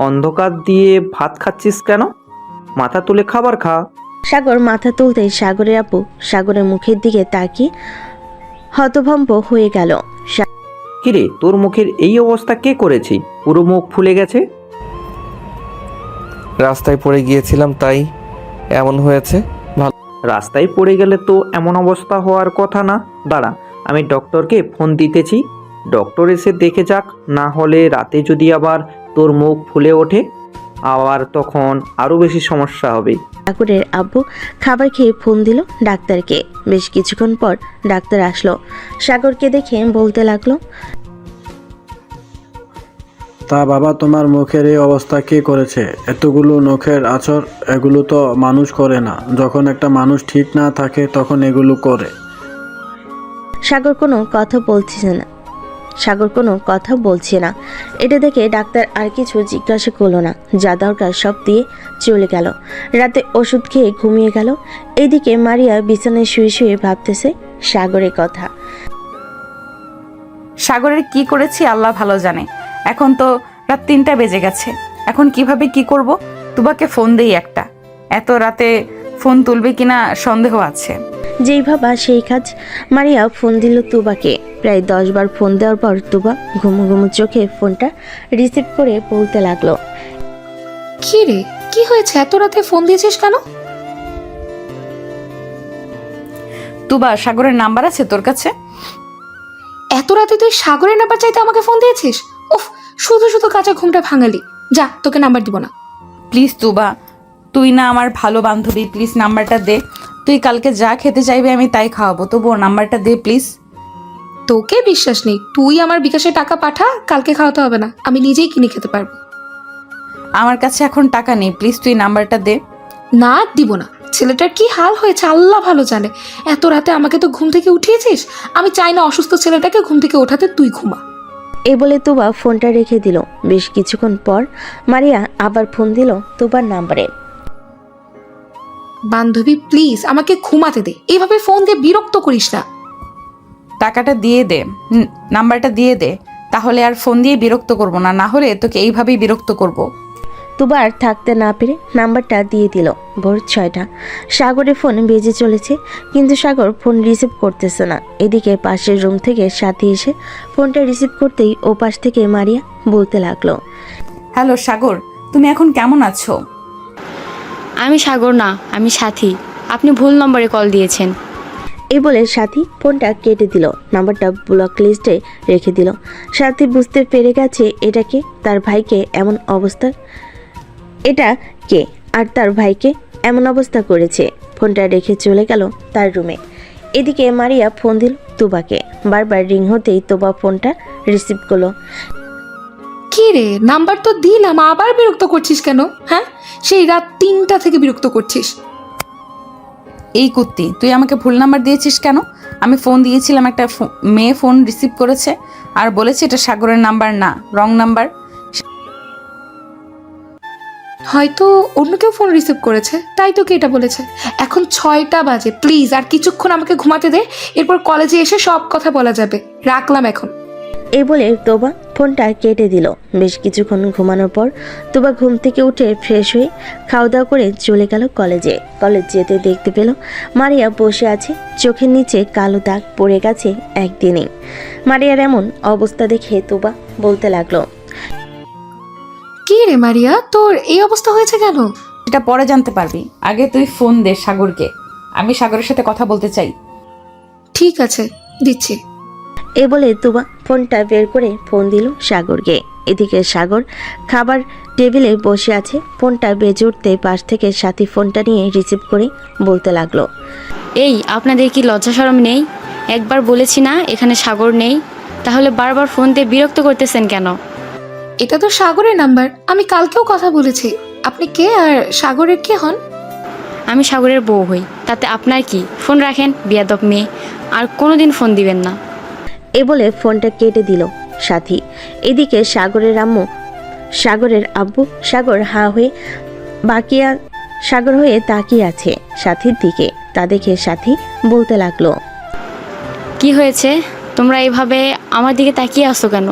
অন্ধকার দিয়ে ভাত খাচ্ছিস কেন? মাথা তুলে খাবার খা। সাগর মাথা তুলতেই সাগরের আব্বু সাগরের মুখের দিকে তাকিয়ে হতভম্ব হয়ে গেল। কিরে, তোর মুখের এই অবস্থা কে করেছে? পুরো মুখ ফুলে গেছে। রাস্তায় পড়ে গিয়েছিলাম তাই এমন হয়েছে। রাস্তায় পড়ে গেলে তো এমন অবস্থা হওয়ার কথা না। দাঁড়া, আমি ডক্টরকে ফোন দিতেছি, ডক্টর এসে দেখে যাক, না হলে রাতে যদি আবার তোর মুখ ফুলে ওঠে আবার তখন আরো বেশি সমস্যা হবে। সাগরের আব্বু খাবার খেয়ে ফোন দিল ডাক্তারকে। বেশ কিছুক্ষণ পর ডাক্তার আসলো। সাগরকে দেখে বলতে লাগলো, তা বাবা, তোমার মুখের এই অবস্থা কে করেছে? এতগুলো নখের আঁচড়, এগুলো তো মানুষ করে না। যখন একটা মানুষ ঠিক না থাকে তখন এগুলো করে। সাগর কোনো কথা বলছে না। এটা দেখে ডাক্তার আর কিছু জিজ্ঞাসা করলো না, যা দরকার সব দিয়ে চলে গেল। রাতে ওষুধ খেয়ে ঘুমিয়ে গেল। এইদিকে মারিয়া বিছানায় শুয়ে শুয়ে ভাবতেছে সাগরের কথা। সাগরের কি করেছি আল্লাহ ভালো জানে। এখন তো রাত 3টা বেজে গেছে, এখন কিভাবে কি করব? তুবাকে ফোন দেই একটা, এত রাতে ফোন তুলবে কিনা সন্দেহ আছে। যেই ভাবা সেই কাজ। মারিয়া ফোন দিল তুবাকে। প্রায় 10 বার ফোন দেওয়ার পর তুবা ঘুমু ঘুমু চোখে ফোনটা রিসিভ করে বলতে লাগলো, কি রে, কি হয়েছে? এত রাতে ফোন দিয়েছিস কেন? তুবা, সাগরের নাম্বার আছে তোর কাছে? এত রাতে তুই সাগরের নাম্বার চাইতে আমাকে ফোন দিয়েছিস? উফ, শুধু শুধু কাঁচা ঘুমটা ভাঙালি। যা, তোকে নাম্বার দিব না। প্লিজ তুবা, তুই না আমার ভালো বান্ধবী, প্লিজ নাম্বারটা দে। তুই কালকে যা খেতে চাইবে আমি তাই খাওয়াবো, তবুও নাম্বারটা দে প্লিজ। তোকে বিশ্বাস নেই। তুই আমার বিকাশে টাকা পাঠা, কালকে খাওয়াতে হবে না, আমি নিজেই কিনে খেতে পারবো। আমার কাছে এখন টাকা নেই, প্লিজ তুই নাম্বারটা দে। না, দিব না। ছেলেটার কি হাল হয়েছে আল্লাহ ভালো জানে। এত রাতে আমাকে তো ঘুম থেকে উঠিয়েছিস। আমি চাই না অসুস্থ ছেলেটাকে ঘুম থেকে ওঠাতে, তুই ঘুমা। এই বলে তুবা ফোনটা রেখে দিল। বেশ কিছুক্ষণ পর মারিয়া আবার ফোন দিল তুবার নাম্বারে। বান্ধবী প্লিজ আমাকে ঘুমাতে দে, এভাবে ফোন দিয়ে বিরক্ত করিস না। টাকাটা দিয়ে দে, নাম্বারটা দিয়ে দে, তাহলে আর ফোন দিয়ে বিরক্ত করব না, না হলে তোকে এইভাবেই বিরক্ত করব। তুবা আর থাকতে না পেরে নাম্বারটা দিয়ে দিল। ভোর 6টা, সাগরের ফোন বেজে চলেছে, কিন্তু সাগর ফোন রিসিভ করতেছে না। এদিকে পাশের রুম থেকে সাথী এসে ফোনটা রিসিভ করতেই ও পাশ থেকে মারিয়া বলতে লাগলো, হ্যালো সাগর, তুমি এখন কেমন আছো? আমি সাগর না, আমি সাথী। আপনি ভুল নম্বরে কল দিয়েছেন। এই বলে সাথী ফোনটা কেটে দিল, নাম্বারটা ব্লক লিস্টে রেখে দিল। সাথী বুঝতে পেরে গেছে এটা কে, তার ভাইকে এমন অবস্থা, এটা কে আর তার ভাইকে এমন অবস্থা করেছে। ফোনটা রেখে চলে গেল তার রুমে। এদিকে মারিয়া ফোন দিল তুবাকে, বারবার রিং হতেই তোবা ফোনটা রিসিভ করলো। কি রে, নাম্বার তো দিলাম, আবার বিরক্ত করছিস কেন? হ্যাঁ, সেই রাত 3টা থেকে বিরক্ত করছিস। এই কুত্তি, তুই আমাকে ভুল নাম্বার দিয়েছিস কেন? আমি ফোন দিয়েছিলাম, একটা মেয়ে ফোন রিসিভ করেছে আর বলেছে এটা সাগরের নাম্বার না, রং নাম্বার। হয়তো অন্য কেউ ফোন রিসিভ করেছে, তাই তোকে এটা বলেছে। এখন 6টা বাজে, প্লিজ আর কিছুক্ষণ আমাকে ঘুমাতে দে, এরপর কলেজে এসে সব কথা বলা যাবে। রাখলাম এখন। এই বলে তোবা ফোনটা কেটে দিল। বেশ কিছুক্ষণ ঘুমানোর পর তোবা ঘুম থেকে উঠে ফ্রেশ হয়ে খাওয়া দাওয়া করে চলে গেল কলেজে। কলেজ যেতে দেখতে পেল মারিয়া বসে আছে, চোখের নিচে কালো দাগ পড়ে গেছে একদিনেই। মারিয়ার এমন অবস্থা দেখে তোবা বলতে লাগলো, কি রে মারিয়া, তোর এই অবস্থা হয়েছে কেন? এটা পরে জানতে পারবি, আগে তুই ফোন দে সাগরকে, আমি সাগরের সাথে কথা বলতে চাই। ঠিক আছে, দিচ্ছি। এ বলে তোবা ফোনটা বের করে ফোন দিল সাগরকে। এদিকে সাগর খাবার টেবিলে বসে আছে, ফোনটা বেজে উঠতে পাশ থেকে সাথী ফোনটা নিয়ে রিসিভ করে বলতে লাগলো, এই আপনাদের কি লজ্জা শরম নেই? একবার বলেছি না এখানে সাগর নেই, তাহলে বারবার ফোন দিয়ে বিরক্ত করতেছেন কেন? এটা তো সাগরের নাম্বার, আমি কালকেও কথা বলেছি। আপনি কে আর সাগরের কে হন? আমি সাগরের বউ হই, তাতে আপনার কি? ফোন রাখেন বিয়াদব মেয়ে, আর কোনোদিন ফোন দিবেন না। এ বলে ফোনটা কেটে দিল সাথী। এদিকে সাগরের আব্বু সাগর সাগর হয়ে তাকিয়ে আছে সাথীর দিকে। তা দেখে সাথী বলতে লাগলো, কি হয়েছে? তোমরা এইভাবে আমার দিকে তাকিয়ে আসো কেন?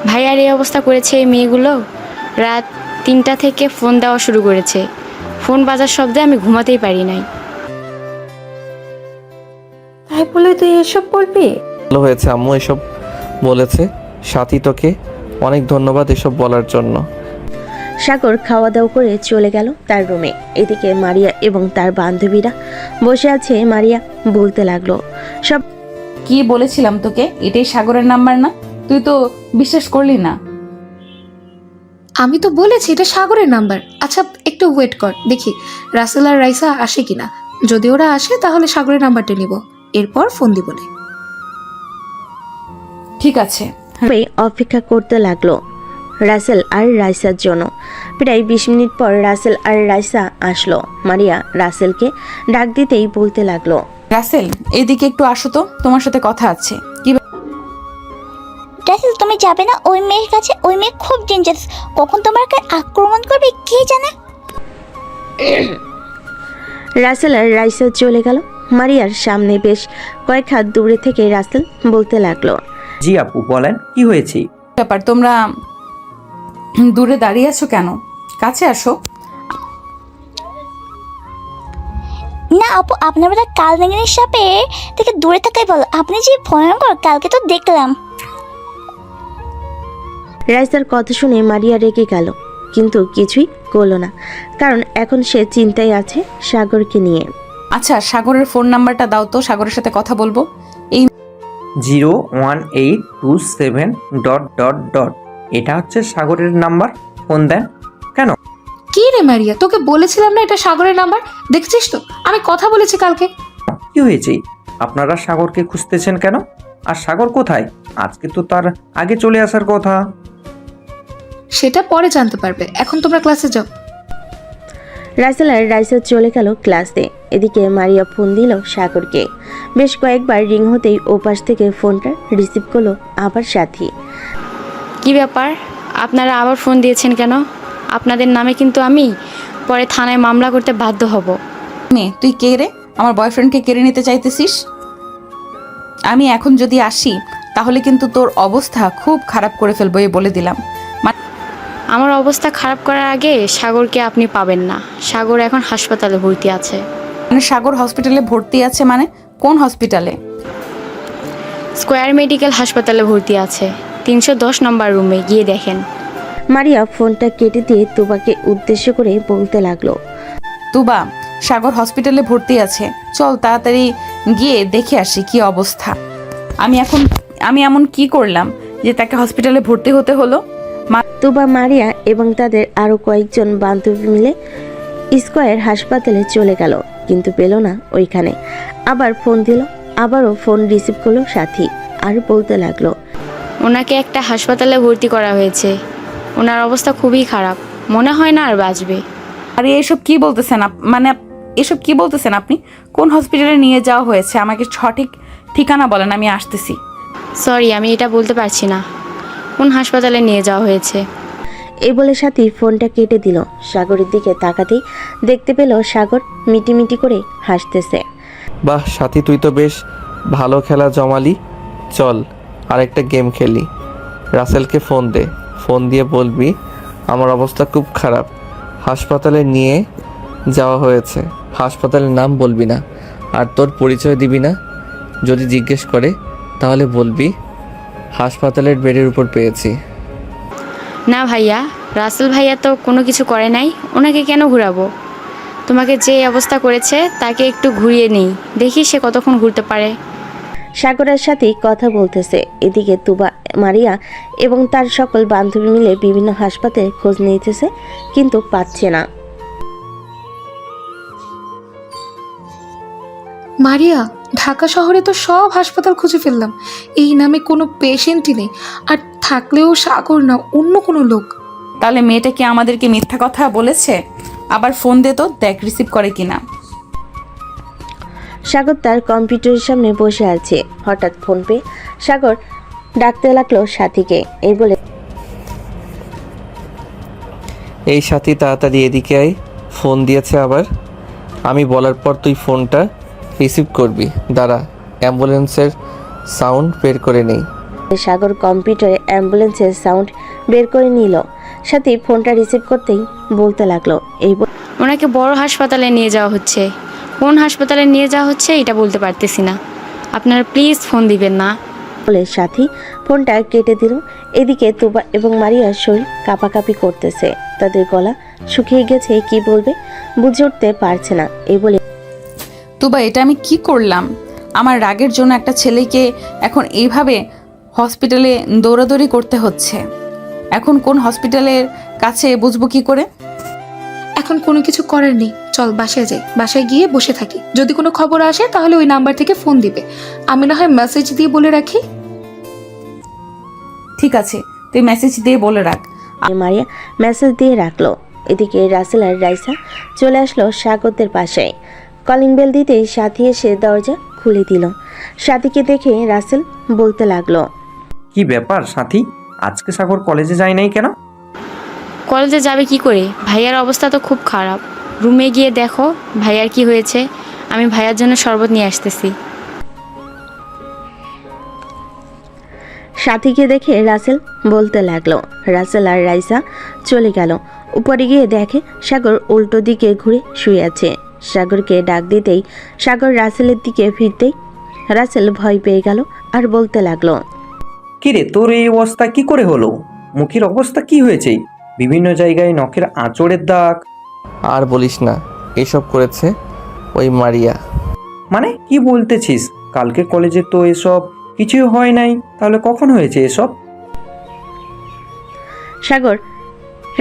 ভাইয়ার এই অবস্থা করেছে এই মেয়েগুলো। রাত 3টা থেকে ফোন দেওয়া শুরু করেছে, ফোন বাজার শব্দে আমি ঘুমাতেই পারি নাই। তাই বলে তুই এসব বলবি? ভালো হয়েছে আম্মু এসব বলেছে, সাথী তোকে অনেক ধন্যবাদ এসব বলার জন্য। সাগর খাওয়া দাওয়া করে চলে গেল তার রুমে। এদিকে মারিয়া এবং তার বান্ধবীরা বসে আছে। মারিয়া বলতে লাগলো, সব কি বলেছিলাম তোকে, এটাই সাগরের নাম্বার না? তুই তো বিশ্বাস করলি না। আমি তো বলেছি এটা সাগরের নাম্বার। আচ্ছা একটু ওয়েট কর, দেখি রাসেল আর রাইসা আসে কিনা। যদি ওরা আসে তাহলে সাগরের নাম্বারটা নিব, এরপর ফোন দিব না। ঠিক আছে। অপেক্ষা করতে লাগলো রাসেল আর রাইসার জন্য। প্রায় 20 মিনিট পর রাসেল আর রাইসা আসলো। মারিয়া রাসেলকে ডাক দিতেই বলতে লাগলো, রাসেল এইদিকে একটু আসো তো, তোমার সাথে কথা আছে। কি রাসেল, তুমি যাবে না ওই মেয়ের কাছে? ওই মেয়ে খুব ডেঞ্জারাস, কখন তোমাকে আক্রমণ করবে কে জানে। রাসেল আর রাইসা চলে গেল মারিয়ার সামনে। বেশ কয়েক হাত দূরে থেকে রাসেল বলতে লাগলো, জি আপু বলেন, কি হয়েছে? ব্যাপার, তোমরা দূরে দাঁড়িয়ে আছো কেন? কাছে আসো। না আপু, আপনার বেলা কাল নাগিনীর সাপে থেকে দূরে থাকাই ভালো। আপনি যে ভয়ঙ্কর, কালকে তো দেখলাম। রাইসার কথা শুনে মারিয়া রেগে গেল, কিন্তু কিছুই করলো না, কারণ এখন সে চিন্তায় আছে সাগরকে নিয়ে। আচ্ছা সাগরের ফোন নাম্বারটা দাও তো, সাগরের সাথে কথা বলবো। এই 01827... এটা হচ্ছে সাগরের নাম্বার, ফোন দেন কেন? কি রে মারিয়া, তোকে বলেছিলাম না এটা সাগরের নাম্বার? দেখছিস তো আমি কথা বলেছি কালকে। কি হয়েছে? আপনারা সাগরকে খুঁজতেছেন কেন? আর সাগর কোথায়? আজকে তো তার আগে চলে আসার কথা। সেটা পরে জানতে পারবে, এখন তোমরা ক্লাসে যাও। রাসেল আর রাইসা চলে গেল ক্লাসে। এদিকে মারিয়া ফোন দিল সাগরকে। বেশ কয়েকবার রিং হতেই ওপাশ থেকে ফোনটা রিসিভ করলো আবার সাথী। কি ব্যাপার, আপনারা আবার ফোন দিয়েছেন কেন? আপনাদের নামে কিন্তু আমি পরে থানায় মামলা করতে বাধ্য হব। মেয়ে তুই কে রে? আমার বয়ফ্রেন্ডকে কেড়ে নিতে চাইতেছিস? আমি এখন যদি আসি তাহলে কিন্তু তোর অবস্থা খুব খারাপ করে ফেলবো, এই বলে দিলাম। আমার অবস্থা খারাপ করার আগে সাগরকে আপনি পাবেন না। সাগর এখন হাসপাতালে ভর্তি আছে। মানে সাগর হসপিটালে ভর্তি আছে? মানে কোন হসপিটালে? স্কয়ার মেডিকেল হাসপাতালে ভর্তি আছে, 310 নম্বর রুমে গিয়ে দেখেন। মারিয়া ফোনটা কেটে দিয়ে তুবাকে উদ্দেশ্য করে বলতে লাগলো। তুবা, সাগর হসপিটালে ভর্তি আছে, চল তাড়াতাড়ি গিয়ে দেখে আসি কি অবস্থা। আমি এমন কি করলাম যে তাকে হসপিটালে ভর্তি হতে হলো? তুবা, মারিয়া এবং তাদের আরো কয়েকজন বান্ধবী মিলে স্কয়ার হাসপাতালে চলে গেল, কিন্তু পেল না ওইখানে। আবার ফোন দিল, আবারও ফোন রিসিভ করলো সাথী, আর বলতে লাগলো, ওনাকে একটা হাসপাতালে ভর্তি করা হয়েছে, ওনার অবস্থা খুবই খারাপ, মনে হয় না আর বাঁচবে। আরে এসব কি বলতেছেন? এসব কি বলতেছেন আপনি? কোন হসপিটালে নিয়ে যাওয়া হয়েছে? আমাকে সঠিক ঠিকানা বলেন, আমি আসতেছি। সরি, আমি এটা বলতে পারছি না কোন হাসপাতালে নিয়ে যাওয়া হয়েছে। এই বলে সাথী ফোনটা কেটে দিল। সাগরের দিকে তাকাতেই দেখতে পেল সাগর মিটিমিটি করে হাসতেছে। বাহ সাথী, তুই তো বেশ ভালো খেলা জমালি। চল আরেকটা গেম খেলি। রাসেলকে ফোন দে, ফোন দিয়ে বলবি আমার অবস্থা খুব খারাপ, হাসপাতালে নিয়ে যাওয়া হয়েছে। হাসপাতালের নাম বলবি না, আর তোর পরিচয় দিবি না। যদি জিজ্ঞেস করে তাহলে বলবি হাসপাতালের বেডের উপর পেয়েছি। না ভাইয়া, রাসেল ভাইয়া তো কোনো কিছু করে নাই, ওনাকে কেন ঘুরাবো? তোমাকে যে অবস্থা করেছে তাকে একটু ঘুরিয়ে নেই, দেখি সে কতক্ষণ ঘুরতে পারে। সাগরের সাথে কথা বলতেছে, এদিকে তুবা, মারিয়া এবং তার সকল বান্ধবী মিলে বিভিন্ন হাসপাতালে খোঁজ নিতেছে, কিন্তু পাচ্ছে না। মারিয়া, ঢাকা শহরে তো সব হাসপাতাল খুঁজে ফেললাম, এই নামে কোনো পেশেন্টই নেই, আর থাকলেও সাগর না, অন্য কোনো লোক। তাহলে মেয়েটা কি আমাদেরকে মিথ্যা কথা বলেছে? আবার ফোন দে তো, দেখ রিসিভ করে কিনা। সাগর তার কম্পিউটারের সামনে বসে আছে, হঠাৎ ফোন পেয়ে সাগর ডাকতে লাগলো সাথীকে। এই বলে, এই সাথী তাড়াতাড়ি এদিকে আয়, ফোন দিয়েছে আবার। আমি বলার পর তুই ফোনটা রিসিভ করবি। দাঁড়া, অ্যাম্বুলেন্সের সাউন্ড বের করে নেই। সাগর কম্পিউটারে অ্যাম্বুলেন্সের সাউন্ড বের করে নিল। সাথী ফোনটা রিসিভ করতেই বলতে লাগলো, এই ওনাকে বড় হাসপাতালে নিয়ে যাওয়া হচ্ছে, কোন হাসপাতালে নিয়ে যাওয়া হচ্ছে এটা বলতে পারতেছি না, আপনারা প্লিজ ফোন দিবেন না। বলে সাথী ফোনটা কেটে দিল। এদিকে তুবা এবং মারিয়ার শরীর কাঁপাকাঁপি করতেছে, তাদের গলা শুকিয়ে গেছে, কি বলবে বুঝে উঠতে পারছে না। এই বলে, তুবা, এটা আমি কি করলাম? আমার রাগের জন্য একটা ছেলেকে এখন এইভাবে হসপিটালে দৌড়াদৌড়ি করতে হচ্ছে। এখন কোন হসপিটালের কাছে বুঝবো কি করে? এখন কোনো কিছু করার নেই, চল বাসায় যাই, বাসায় গিয়ে বসে থাকি, যদি কোনো খবর আসে তাহলে ওই নাম্বার থেকে ফোন দিবে, আমি না হয় মেসেজ দিয়ে বলে রাখি। ঠিক আছে, তুই মেসেজ দিয়ে বলে রাখ। মারিয়া মেসেজ দিয়ে রাখলো। এদিকে রাসেল আর রাইসা চলে আসলো সাগরদের পাশে। কলিং বেল দিতেই সাথী এসে দরজা খুলে দিল। সাথীকে দেখে রাসেল বলতে লাগলো, কি ব্যাপার সাথী, আজকে সাগর কলেজে যায় নাই কেন? কলেজে যাবে কি করে? ভাইয়ার অবস্থা তো খুব খারাপ, রুমে গিয়ে দেখো ভাইয়ার কি হয়েছে, আমি ভাইয়ার জন্য শরবত নিয়ে আসতেছি। সাথীকে দেখে রাসেল বলতে লাগলো। রাসেল আর রাইসা চলে গেল। উপরে গিয়ে দেখে সাগর উল্টো দিকে ঘুরে শুয়ে আছে। সাগরকে ডাক দিতেই সাগর রাসেলের দিকে ফিরতেই রাসেল ভয় পেয়ে গেল আর বলতে লাগলো, কিরে তোর এই অবস্থা কি করে হলো? মুখের অবস্থা কি হয়েছে? বিভিন্ন জায়গায় নখের আঁচড়ের দাগ। আর বলিস না, এসব করেছে ওই মারিয়া। মানে কি বলতেছিস? কালকে কলেজে তো এসব কিছুই হয় নাই, তাহলে কখন হয়েছে এসব? সাগর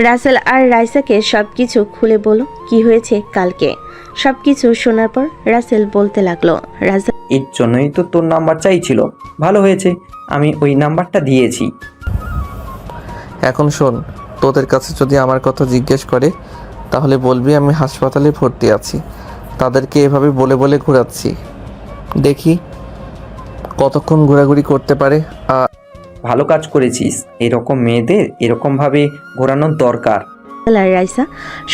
রাসেল আর রাইসাকে সবকিছু খুলে বলো কি হয়েছে কালকে। সবকিছু শোনার পর রাসেল বলতে লাগলো, এর জন্যই তো তোর নাম্বার চাইছিল, ভালো হয়েছে আমি ওই নাম্বারটা দিয়েছি। এখন শোন, তোদের কাছে যদি আমার কথা জিজ্ঞেস করে তাহলে বলবি আমি হাসপাতালে ভর্তি আছি, তাদেরকে এভাবে বলে বলে ঘোরাচ্ছি, দেখি কতক্ষণ ঘোরাঘুরি করতে পারে। আর ভালো কাজ করেছিস, এরকম মেয়েদের এরকমভাবে ঘোরানোর দরকার। আর রাইসা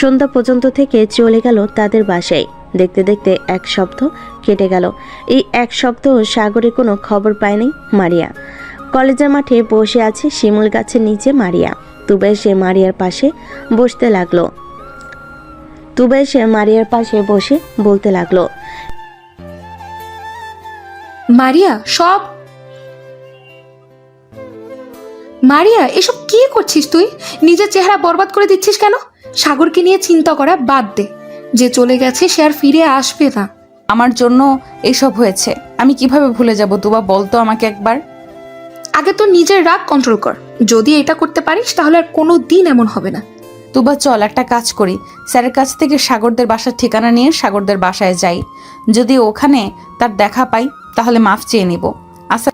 সন্ধ্যা পর্যন্ত থেকে চলে গেল তাদের বাসায়। দেখতে দেখতে এক সপ্তাহ কেটে গেল। এই এক সপ্তাহ সাগরের কোনো খবর পায়নি মারিয়া। কলেজের মাঠে বসে আছে শিমুল গাছের নিচে মারিয়া। তুবা এসে মারিয়ার পাশে বসে বলতে লাগলো, মারিয়া এসব কি করছিস তুই? নিজের চেহারা বরবাদ করে দিচ্ছিস কেন? সাগরকে নিয়ে চিন্তা করা বাদ দে। যে চলে গেছে সে আর ফিরে আসবে না। আমার জন্য এসব হয়েছে, আমি কিভাবে ভুলে যাব তুবা? বলতো আমাকে একবার। আগে তো নিজের রাগ কন্ট্রোল কর। যদি এটা করতে পারিস তাহলে আর কোনো দিন এমন হবে না। তুবা চল একটা কাজ করি, স্যারের কাছ থেকে সাগরদের বাসার ঠিকানা নিয়ে সাগরদের বাসায় যাই। যদি ওখানে তার দেখা পাই তাহলে মাফ চেয়ে নিব। আচ্ছা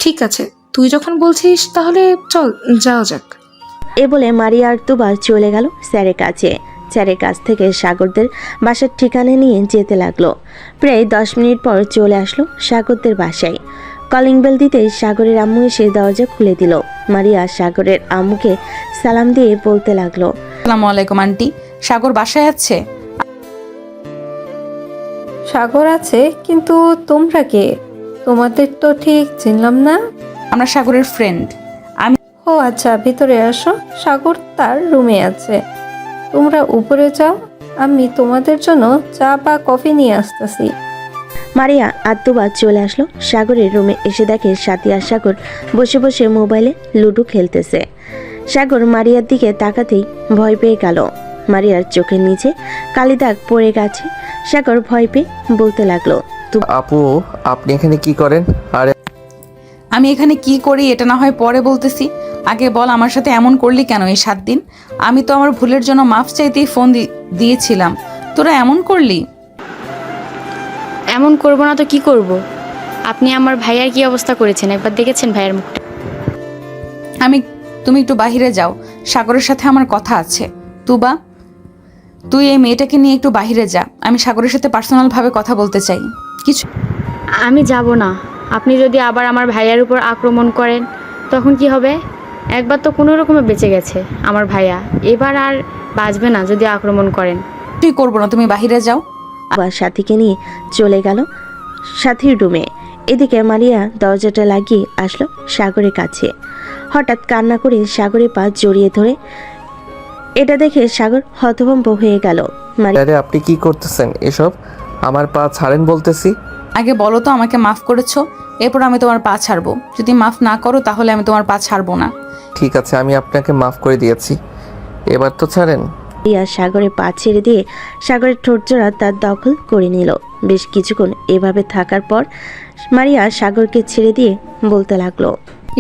ঠিক আছে, তুই যখন বলছিস তাহলে চল যাওয়া যাক। এ বলে মারিয়া আর তুবা চলে গেল স্যারের কাছে। স্যারের কাছ থেকে সাগরদের বাসার ঠিকানা নিয়ে যেতে লাগলো। প্রায় 10 মিনিট পর চলে আসলো সাগরদের বাসায়। কলিং বেল দিতে সাগরের আম্মু এসে দরজা খুলে দিল। মারিয়া সাগরের আম্মুকে সালাম দিয়ে বলতে লাগলো, আসসালামু আলাইকুম আন্টি, সাগর বাসায় আছে? সাগর আছে, কিন্তু তোমরা কে? তোমাদের তো ঠিক চিনলাম না। আমরা সাগরের ফ্রেন্ড। ও আচ্ছা, ভিতরে আসো। সাগর তার রুমে আছে, তোমরা উপরে যাও, আমি তোমাদের জন্য চা বা কফি নিয়ে আসতেছি। মারিয়া আর তুবা চলে আসলো সাগরের রুমে। এসে দেখে সাথী আর সাগর বসে বসে মোবাইলে লুডো খেলতেছে। সাগর মারিয়ার দিকে তাকাতেই ভয় পেয়ে গেল। মারিয়ার চোখের নিচে কালি দাগ পড়ে গেছে। সাগর ভয় পেয়ে বলতে লাগলো, আপু আপনি এখানে কি করেন? আর আমি এখানে কি করি এটা না হয় পরে বলতেছি, আগে বল আমার সাথে এমন করলি কেন এই 7 দিন? আমি তো আমার ভুলের জন্য মাফ চাইতেই ফোন দিয়েছিলাম, তোরা এমন করলি? এমন করব না তো কি করব? আপনি আমার ভাইয়ার কি অবস্থা করেছেন একবার দেখেছেন ভাইয়ার মুখটা? তুমি একটু বাহিরে যাও, সাগরের সাথে আমার কথা আছে। তুবা তুই এই মেয়েটাকে নিয়ে একটু বাহিরে যা, আমি সাগরের সাথে পার্সোনাল ভাবে কথা বলতে চাই। কিছু আমি যাব না। আপনি যদি আবার আমার ভাইয়ার উপর আক্রমণ করেন তখন কি হবে? একবার তো কোনো রকমে বেঁচে গেছে আমার ভাইয়া, এবার আর বাঁচবে না যদি আক্রমণ করেন। তুই করবো না, তুমি বাহিরে যাও। আবার সাথীকে নিয়ে চলে গেল সাথীর রুমে। এদিকে মারিয়া দরজাটা লাগিয়ে আসলো সাগরের কাছে। হঠাৎ কান্না করে সাগরের পা জড়িয়ে ধরে। এটা দেখে সাগর হতভম্ব হয়ে গেল। আরে আপনি কি করতেছেন এসব? আমার পা ছাড়েন বলতেছি। আগে বলো তো আমাকে মাফ করেছো, এরপর আমি তোমার পা ছাড়বো। যদি মাফ না করো তাহলে আমি তোমার পা ছাড়বো না। ঠিক আছে, আমি আপনাকে মাফ করে দিয়েছি, এবার তো ছাড়েন। মারিয়া সাগরের পা ছেড়ে দিয়ে সাগরের ঠোঁটজোড়া তার দখল করে নিল। বেশ কিছুক্ষণ এভাবে থাকার পর মারিয়া সাগরকে ছেড়ে দিয়ে বলতে লাগলো,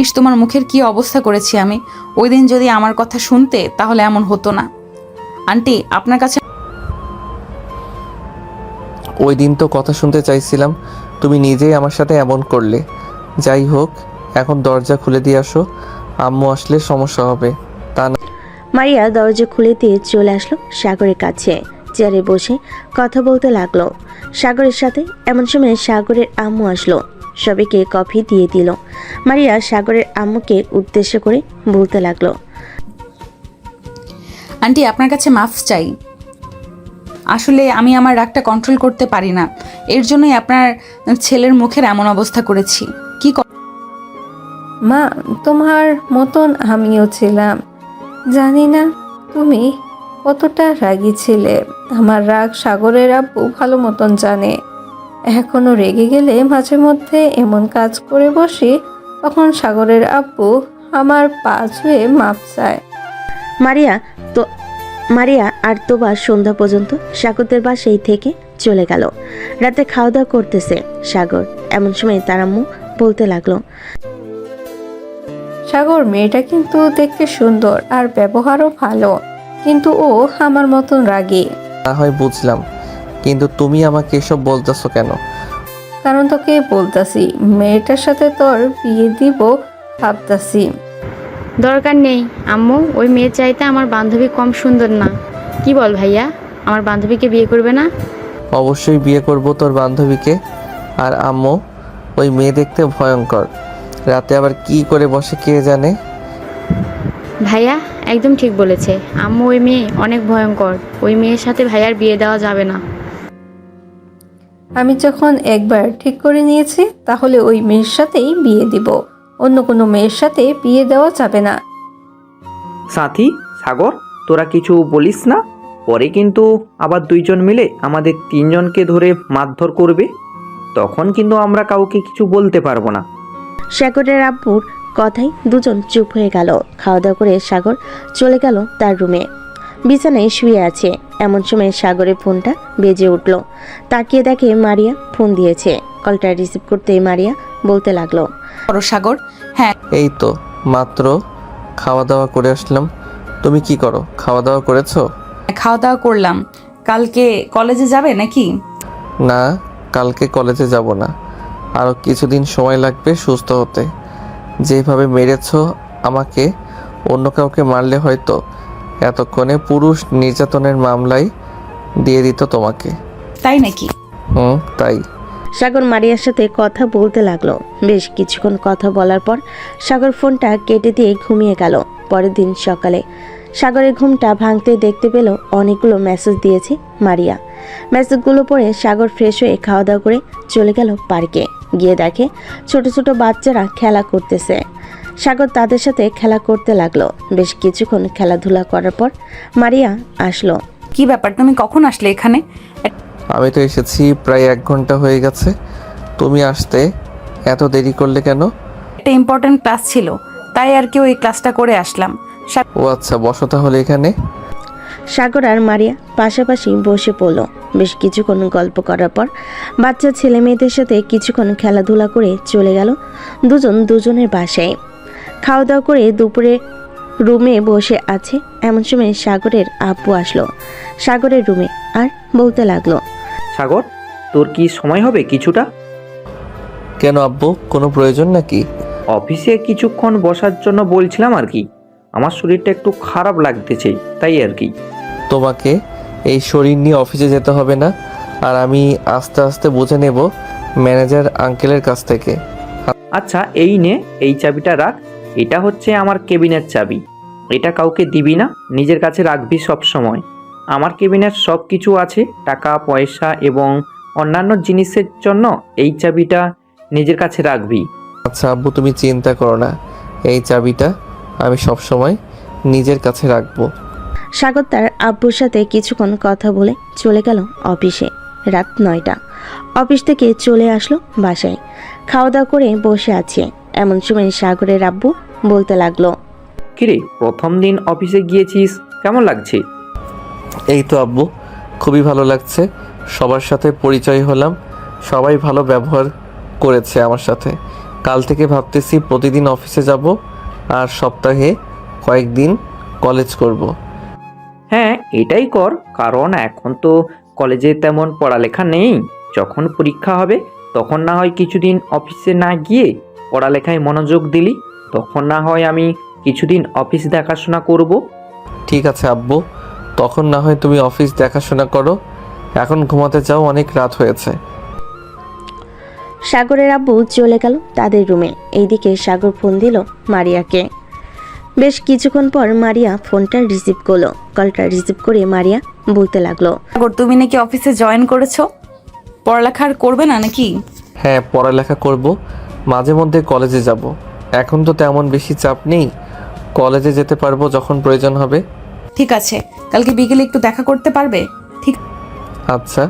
ইস তোমার মুখের কি অবস্থা করেছি আমি। ওই দিন যদি আমার কথা শুনতে তাহলে এমন হতো না। আন্টি আপনার কাছে ওই দিন তো কথা শুনতে চাইছিলাম, তুমি নিজেই আমার সাথে এমন করলে। যাই হোক, এখন দরজা খুলে দিয়ে আসো, আম্মু আসলে সমস্যা হবে। তা না। মারিয়া দরজা খুলে দিয়ে চলে আসলো সাগরের কাছে। চেয়ারে বসে কথা বলতে লাগলো সাগরের সাথে। এমন সময় সাগরের আম্মু আসলো, সবাইকে কফি দিয়ে দিল। মারিয়া সাগরের আম্মুকে উদ্দেশ্য করে বলতে লাগলো, আন্টি আপনার কাছে মাফ চাই। আসলে আমি আমার রাগটা কন্ট্রোল করতে পারি না, এর জন্যই আপনার ছেলের মুখের এমন অবস্থা করেছি। কি মা, তোমার মতন আমিও ছিলাম। জানি না তুমি কতটা রাগী ছিলে। আমার রাগ সাগরের আব্বু ভালো মতন জানে। এখনো রেগে গেলে মাঝে মধ্যে এমন কাজ করে বসি, তখন সাগরের আব্বু আমার পা ছুঁয়ে মাপ চায়। মারিয়া আর তোবা সন্ধ্যা পর্যন্ত সাগরদের বাসায় থেকে চলে গেল। রাতে খাওয়া দাওয়া করতেছে সাগর। এমন সময় তার আম্মু বলতে লাগলো, সাগর মেয়েটা কিন্তু দেখতে সুন্দর আর ব্যবহারও ভালো, কিন্তু ও আমার মতন রাগী। না হয় বুঝলাম, কিন্তু তুমি আমাকে এসব বলতেছো কেন? কারণ তোকে বলতাছি, মেয়েটার সাথে তোর বিয়ে দিব ভাবতাছি। দরকার নেই আম্মু, ওই মেয়ের চাইতে আমার বান্ধবী কম সুন্দর না। কি বল ভাইয়া, আমার বান্ধবীকে বিয়ে করবে না? অবশ্যই বিয়ে করব তোর বান্ধবীকে। আর আম্মু, ওই মেয়ে দেখতে ভয়ঙ্কর, রাতে আবার কি করে বসে কে জানে। ভাইয়া একদম ঠিক বলেছে আম্মু, ওই মেয়ে অনেক ভয়ঙ্কর। ওই মেয়ের সাথে ভাইয়ার বিয়ে দেওয়া যাবে না। আমি যখন একবার ঠিক করে নিয়েছি তাহলে ওই মেয়ের সাথেই বিয়ে দিব, অন্য কোনো মেয়ের সাথে বিয়ে দেওয়া যাবে না। সাথী, সাগর, তোরা কিছু বলিস না, পরে কিন্তু আবার দুইজন মিলে আমাদের তিনজনকে ধরে মারধর করবে, তখন কিন্তু আমরা কাউকে কিছু বলতে পারবো না। সাগরের আব্বুর কথায় দুজন চুপ হয়ে গেল। খাওয়া দাওয়া করে সাগর চলে গেল তার রুমে। বিছানায় শুয়ে আছে, এমন সময় সাগরের ফোনটা বেজে উঠল। তাকিয়ে দেখে মারিয়া ফোন দিয়েছে। কলটা রিসিভ করতেই মারিয়া বলতে লাগলো, করো সাগর। হ্যাঁ, এই তো মাত্র খাওয়া দাওয়া করে আসলাম। তুমি কি করো? খাওয়া দাওয়া করেছো? খাওয়া দাওয়া করলাম। কালকে কলেজে যাবে নাকি? না, কালকে কলেজে যাব না। আরও কিছুদিন সময় লাগবে সুস্থ হতে। যেভাবে মেরেছো আমাকে, অন্য কাউকে মারলে হয়তো এতক্ষণে পুরুষ নির্যাতনের মামলায় দিয়ে দিত তোমাকে। তাই নাকি? তাই। সাগর মারিয়ার সাথে কথা বলতে লাগলো। বেশ কিছুক্ষণ কথা বলার পর সাগর ফোনটা কেটে দিয়ে ঘুমিয়ে গেল। পরের দিন সকালে সাগরের ঘুমটা ভাঙতে দেখতে পেল অনেকগুলো মেসেজ দিয়েছে মারিয়া। মেসেজগুলো পড়ে সাগর ফ্রেশ হয়ে খাওয়া দাওয়া করে চলে গেল পার্কে। গিয়ে দেখে ছোট ছোট বাচ্চারা খেলা করতেছে। সাগর তাদের সাথে খেলা করতে লাগলো। বেশ কিছুক্ষণ খেলাধুলা করার পর মারিয়া আসলো। কি ব্যাপার, তুমি কখন আসলে এখানে? আমি তো এসেছি প্রায় 1 ঘন্টা হয়ে গেছে। তুমি আসতে এত দেরি করলে কেন? একটা ইম্পর্টেন্ট ক্লাস ছিল, তাই আর কি ওই ক্লাসটা করে আসলাম। ও আচ্ছা, বসো তাহলে এখানে। সাগর আর মারিয়া পাশাপাশি বসে পড়ল। বেশ কিছুক্ষণ গল্প করার পর বাচ্চা ছেলে মেয়েদের সাথে কিছুক্ষণ খেলাধুলা করে চলে গেল দুজন দুজনের বাসায়। খাওয়া দাওয়া করে দুপুরে রুমে বসে আছে, এমন সময় সাগরের আব্বু আসলো সাগরের রুমে আর বলতে লাগলো, সাগর, তোর কি সময় হবে কিছুটা? কেন আব্বু, কোনো প্রয়োজন নাকি? অফিসে কিছুক্ষণ বসার জন্য বলছিলাম আর কি। আমার শরীরটা একটু খারাপ লাগতেছে, তাই আর কি। তোমাকে এই শরীর নিয়ে অফিসে যেতে হবে না, আর আমি আস্তে আস্তে বুঝে নেব ম্যানেজার আঙ্কেলের কাছ থেকে। আচ্ছা, এই নে, এই চাবিটা রাখ। এটা হচ্ছে আমার কেবিনের চাবি। এটা কাউকে দিবি না, নিজের কাছে রাখবি সব সময়। আমার কেবিনের সব কিছু আছে, টাকা পয়সা এবং অন্যান্য জিনিসের জন্য এই চাবিটা নিজের কাছে রাখবি। আচ্ছা আব্বু, তুমি চিন্তা করো না, এই চাবিটা আমি সব সময় নিজের কাছে রাখবো। সাগর তার আব্বুর সাথে কিছুক্ষণ কথা বলে চলে গেল অফিসে। রাত 9টা। অফিস থেকে চলে আসলো বাসায়। খাওয়া দাওয়া করে বসে আছে, এমন সময় সাগরের আব্বু বলতে লাগলো, কিরে, প্রথম দিন অফিসে গিয়েছিস, কেমন লাগছে? এই তো আব্বু, খুবই ভালো লাগছে। সবার সাথে পরিচয় হলাম, সবাই ভালো ব্যবহার করেছে আমার সাথে। কাল থেকে ভাবতেছি প্রতিদিন অফিসে যাব আর সপ্তাহে কয়েকদিন কলেজ করব। হ্যাঁ, এটাই কর, কারণ এখন তো কলেজে তেমন পড়ালেখা নেই। যখন পরীক্ষা হবে তখন না হয় কিছুদিন অফিসে না গিয়ে পড়ালেখায় মনোযোগ দিলি, তখন না হয় আমি কিছুদিন অফিস দেখাশোনা করব। ঠিক আছে আব্বু, তখন না হয় তুমি অফিস দেখাশোনা করো। এখন ঘুমাতে যাও, অনেক রাত হয়েছে। সাগরের আব্বু চলে গেল তাদের রুমে। এইদিকে সাগর ফোন দিল মারিয়াকে। বেশ কিছুক্ষণ পর মারিয়া ফোনটা রিসিভ করলো। কলটা রিসিভ করে মারিয়া বলতে লাগলো, সাগর, তুমি নাকি অফিসে জয়েন করেছো? পড়ালেখা আর করবে না নাকি? হ্যাঁ, পড়ালেখা করব, মাঝে মধ্যে কলেজে যাব। এখন তো তেমন বেশি চাপ নেই, কলেজে যেতে পারবো যখন প্রয়োজন হবে। ঠিক আছে, কালকে বিকেলে একটু দেখা করতে পারবে? ঠিক আচ্ছা,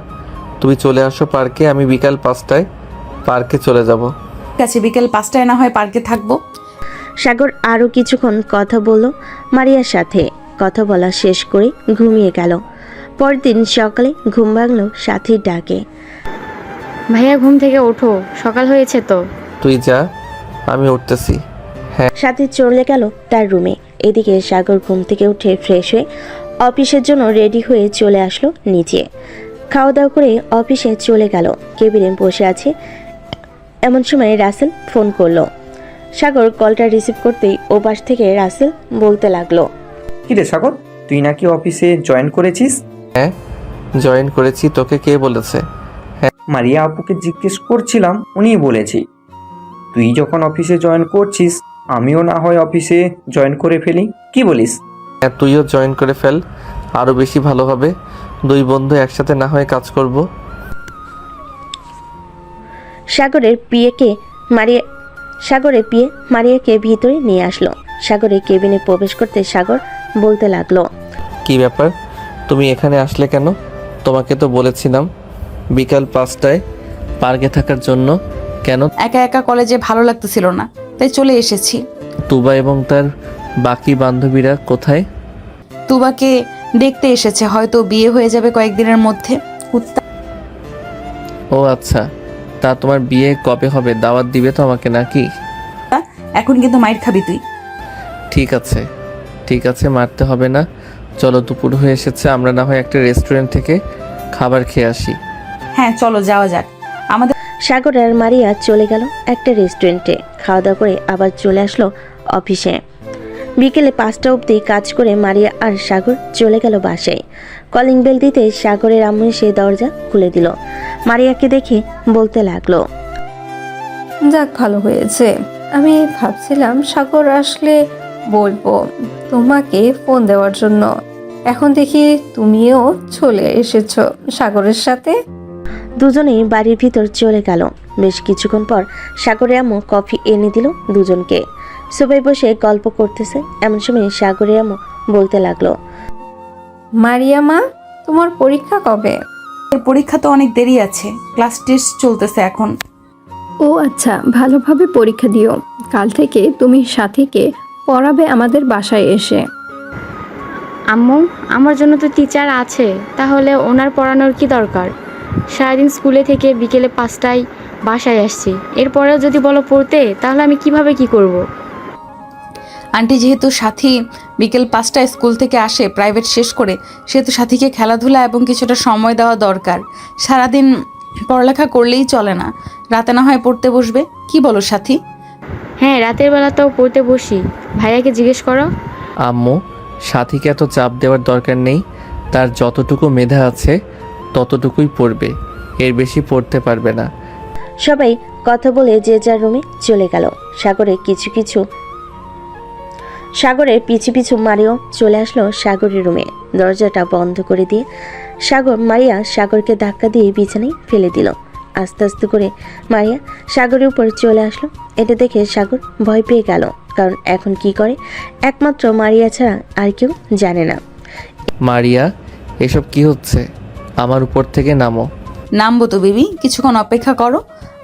তুমি চলে আসো পার্কে, আমি বিকাল 5টায় পার্কে চলে যাব। আছে, বিকেল 5টায় না হয় পার্কে থাকবো। সাগর আরও কিছুক্ষণ কথা বলল মারিয়ার সাথে। কথা বলা শেষ করে ঘুমিয়ে গেল। পরদিন সকালে ঘুম ভাঙল সাথীর ডাকে। ভাইয়া, ঘুম থেকে ওঠো, সকাল হয়েছে তো। তুই যা, আমি উঠতেছি। সাথী চলে গেল তার রুমে। এদিকে সাগর ঘুম থেকে উঠে ফ্রেশ হয়ে অফিসের জন্য রেডি হয়ে চলে আসলো নিচে। খাওয়া দাওয়া করে অফিসে চলে গেল। কেবিনে বসে আছে, এমন সময় রাসেল ফোন করলো। সাগর কলটা রিসিভ করতেই ও পাশ থেকে রাসেল বলতে লাগলো, কিরে সাগর, তুই নাকি অফিসে জয়েন করেছিস? হ্যাঁ, জয়েন করেছি। তোকে কে বলেছে? মারিয়া আপুকে জিজ্ঞেস করছিলাম, উনিই বলেছি। তুই যখন অফিসে জয়েন করছিস, আমিও না হয় অফিসে জয়েন করে ফেলি, কি বলিস? হ্যাঁ, তুইও জয়েন করে ফেল, আরও বেশি ভালো হবে। 2 বন্ধু একসাথে না হয় কাজ করব। সাগরের পিয়ে মারিয়াকে ভিতরে নিয়ে আসলো। সাগরের কেবিনে প্রবেশ করতে সাগর বলতে লাগলো, কি ব্যাপার, তুমি এখানে আসলে কেন? তোমাকে তো বলেছিলাম বিকাল 5টায় পার্কে থাকার জন্য। কেন? একা একা কলেজে ভালো লাগতেছিল না, তাই চলে এসেছি। তুবা এবং তার বাকি বান্ধবীরা কোথায়? তুবাকে দেখতে এসেছে, হয়তো বিয়ে হয়ে যাবে কয়েকদিনের মধ্যে। ও আচ্ছা, তা তোমার বিয়ে কবে হবে? দাওয়াত দিবে তো আমাকে নাকি? এখন কিন্তু মাইর খাবি তুই। ঠিক আছে, মারতে হবে না। চলো, দুপুর হয়ে এসেছে, আমরা না হয় একটা রেস্টুরেন্ট থেকে খাবার খেয়ে আসি। হ্যাঁ চলো যাওয়া যাক। আমাদের সাগর আর মারিয়া চলে গেল একটা রেস্টুরেন্টে। খাওয়া দাওয়া করে আবার চলে আসলো অফিসে। বিকেলে 5টা অবধি কাজ করে মারিয়া আর সাগর চলে গেল বাসায়। কলিং বেল দিতে সাগরের আম্মু এসে দরজা খুলে দিল। মারিয়াকে দেখে বলতে লাগলো, যাক ভালো হয়েছে। আমি ভাবছিলাম সাগর আসলে বলবো তোমাকে ফোন দেওয়ার জন্য। এখন দেখি তুমিও চলে এসেছো সাগরের সাথে। দুজনেই বাড়ির ভিতর চলে গেল। বেশ কিছুক্ষণ পর সাগরের আম্মু কফি এনে দিল দুজনকে। সবাই বসে গল্প করতেছে। এমন সময় সাগরের আম্মু বলতে লাগলো, মারিয়া মা, তোমার পরীক্ষা কবে? পরীক্ষা তো অনেক দেরি আছে, ক্লাস টেস্ট চলতেছে এখন। ও আচ্ছা, ভালোভাবে পরীক্ষা দিও। কাল থেকে তুমি সাথীকে পড়াবে আমাদের বাসায় এসে। আম্মু, আমার জন্য তো টিচার আছে, তাহলে ওনার পড়ানোর কি দরকার? সারাদিন স্কুলে থেকে বিকেলে 5টায় বাসায় আসছি, এরপরেও যদি বলো পড়তে, তাহলে আমি কিভাবে কি করব? আন্টি, যেহেতু সাথী বিকেল 5টায় স্কুল থেকে আসে প্রাইভেট শেষ করে, সেহেতু সাথীকে খেলাধুলা এবং কিছুটা সময় দেওয়া দরকার। সারাদিন পড়ালেখা করলেই চলে না, রাতে না হয় পড়তে বসবে। কি বলো সাথী? হ্যাঁ, রাতের বেলাতেও পড়তে বসি। ভাইয়াকে জিজ্ঞেস করো। আম্মু, সাথীকে এত চাপ দেওয়ার দরকার নেই। তার যতটুকু মেধা আছে ততটুকুই পড়বে, এর বেশি পড়তে পারবে না। সবাই কথা বলে যে যার রুমে চলে গেল। সাগরের পিছু পিছু মারিয়াও চলে আসলো সাগরের রুমে। দরজাটা বন্ধ করে দিয়ে মারিয়া সাগরকে ধাক্কা দিয়ে বিছানায় ফেলে দিল। আস্তে আস্তে করে মারিয়া সাগরের উপর চলে আসলো। এটা দেখে সাগর ভয় পেয়ে গেল, কারণ এখন কি করে একমাত্র মারিয়া ছাড়া আর কেউ জানে না। মারিয়া, এসব কি হচ্ছে? আমার উপর থেকে নামো। নামবো তো বেবি, কিছুক্ষণ অপেক্ষা করো,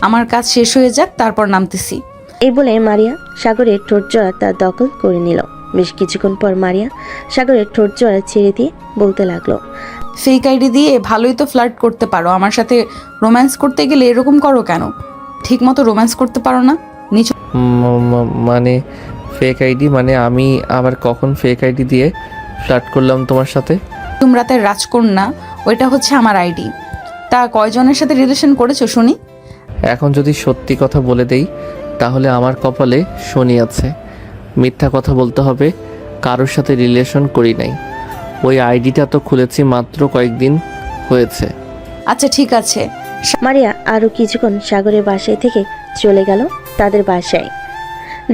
আমার কাজ শেষ হয়ে যাক, তারপর নামতেছি। এই বলে মারিয়া সাগরের ঠোঁট জোড়া তার দখল করে নিল। বেশ কিছুক্ষণ পর মারিয়া সাগরের ঠোঁট জোড়া ছেড়ে দিয়ে বলতে লাগলো, ফেক আইডি দিয়ে ভালোই তো ফ্লার্ট করতে পারো, আমার সাথে রোম্যান্স করতে গেলে এরকম করো কেন? ঠিক মতো রোম্যান্স করতে পারো না? নিচু মানে ফেক আইডি? মানে আমি আবার কখন ফেক আইডি দিয়ে ফ্লার্ট করলাম তোমার সাথে? রাতের রাজকন্যা, ওইটা হচ্ছে আমার আইডি। তা কয়জনের সাথে রিলেশন করেছো শুনি? এখন যদি সত্যি কথা বলে দেই তাহলে আমার কপালে শনি আছে। মিথ্যা কথা বলতে হবে, কারোর সাথে রিলেশন করি নাই। ওই আইডিটা তো খুলেছি মাত্র কয়েকদিন হয়েছে। আচ্ছা ঠিক আছে। মারিয়া আরও কিছুক্ষণ সাগরের বাসায় থেকে চলে গেল তাদের বাসায়।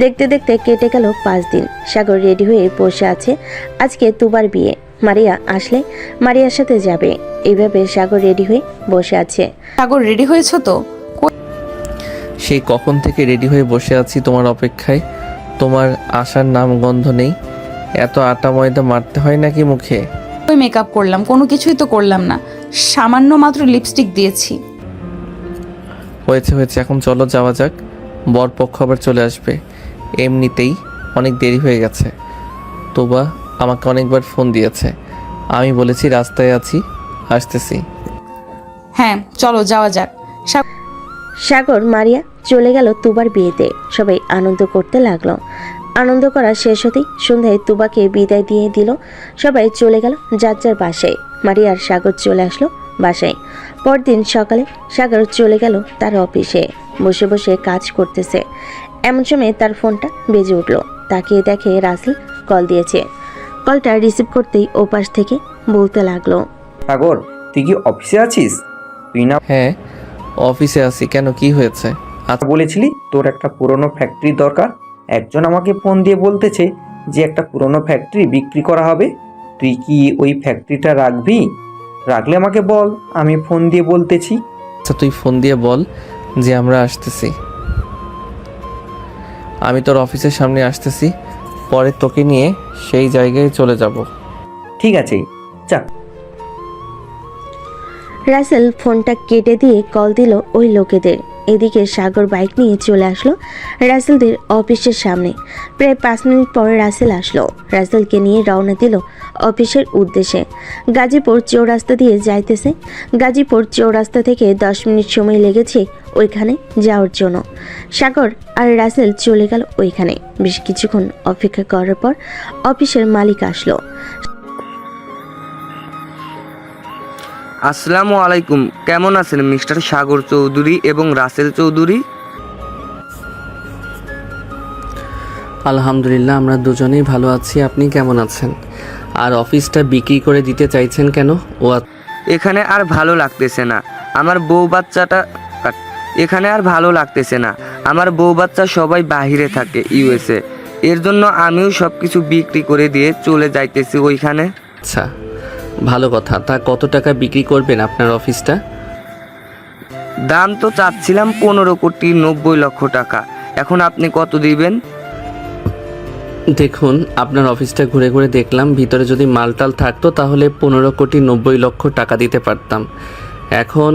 দেখতে দেখতে কেটে গেল 5 দিন। সাগর রেডি হয়ে বসে আছে। আজকে তুবার বিয়ে, মারিয়া আসলে মারিয়ার সাথে যাবে। এইভাবে সাগর রেডি হয়ে বসে আছে। সাগর, রেডি হয়েছো তো? সেই কখন থেকে রেডি হয়ে বসে আছি তোমার অপেক্ষায়, তোমার আসার নাম গন্ধ নেই। এত আটা ময়দা মারতে হয় নাকি মুখে? ওই মেকআপ করলাম, কোনো কিছুই তো করলাম না, সামান্য মাত্র লিপস্টিক দিয়েছি। হয়েছে, এখন চলো যাওয়া যাক, বরপক্ষ আবার চলে আসবে। এমনিতেই অনেক দেরি হয়ে গেছে। তোবা আমাকে অনেকবার ফোন দিয়েছে, আমি বলেছি রাস্তায় আছি, আসতেছি। হ্যাঁ চলো যাওয়া যাক। সাগর মারিয়া চলে গেল তুবার বিয়েতে। সবাই আনন্দ করতে লাগলো। আনন্দ করা শেষ হতেই সন্ধ্যায় তুবাকে বিদায় দিয়ে দিল। সবাই চলে গেল যার যার বাসায়। মারিয়া আর সাগর চলে আসলো বাসায়। পরদিন সকালে সাগর চলে গেল তার অফিসে। বসে বসে কাজ করতেছে। এমন সময় তার ফোনটা বেজে উঠলো। তাকিয়ে দেখে রাসেল কল দিয়েছে। কলটা রিসিভ করতেই ওপাশ থেকে বলতে লাগলো, সাগর, তুই কি অফিসে আছিস? তুই না হ্যাঁ অফিসে আছি, কেন কি হয়েছে? বলেছিলি তোর একটা পুরনো ফ্যাক্টরি দরকার। একজন আমাকে ফোন দিয়ে বলতেছে যে একটা পুরনো ফ্যাক্টরি বিক্রি করা হবে। তুই কি ওই ফ্যাক্টরিটা রাখবি? রাখলে আমাকে বল, আমি ফোন দিয়ে বলতেছি। আচ্ছা তুই ফোন দিয়ে বল, যে আমরা আসতেছি। আমি তোর অফিসের সামনে আসতেছি, পরে তোকে নিয়ে সেই জায়গায় চলে যাব। ঠিক আছে, যাক। রাসেল ফোনটা কেটে দিয়ে কল দিল ওই লোকেদের। এদিকে সাগর বাইক নিয়ে চলে আসলো রাসেলদের অফিসের সামনে। প্রায় 5 মিনিট পর রাসেল আসলো। রাসেলকে নিয়ে রওনা দিল অফিসের উদ্দেশ্যে। গাজীপুর চৌরাস্তা দিয়ে যাইতেছে। গাজীপুর চৌরাস্তা থেকে 10 মিনিট সময় লেগেছে ওইখানে যাওয়ার জন্য। সাগর আর রাসেল চলে গেল ওইখানে। বেশ কিছুক্ষণ অপেক্ষা করার পর অফিসের মালিক আসলো। আসসালামু আলাইকুম, কেমন আছেন মিস্টার সাগর চৌধুরী এবং রাসেল চৌধুরী? আলহামদুলিল্লাহ, আমরা দুজনেই ভালো আছি। আপনি কেমন আছেন? আর অফিসটা বিক্রি করে দিতে চাইছেন কেন? এখানে আর ভালো লাগতেছে না, আমার বউ বাচ্চাটা এখানে আর ভালো লাগতেছে না। আমার বউ বাচ্চা সবাই বাহিরে থাকে, ইউএসএ। এর জন্য আমিও সব কিছু বিক্রি করে দিয়ে চলে যাইতেছি ওইখানে। আচ্ছা, ভালো কথা। তা কত টাকা বিক্রি করবেন আপনার অফিসটা? দাম তো চাচ্ছিলাম 15,90,00,000 টাকা। এখন আপনি কত দিবেন? দেখুন, আপনার অফিসটা ঘুরে ঘুরে দেখলাম, ভিতরে যদি মালটাল থাকতো তাহলে 15,90,00,000 টাকা দিতে পারতাম। এখন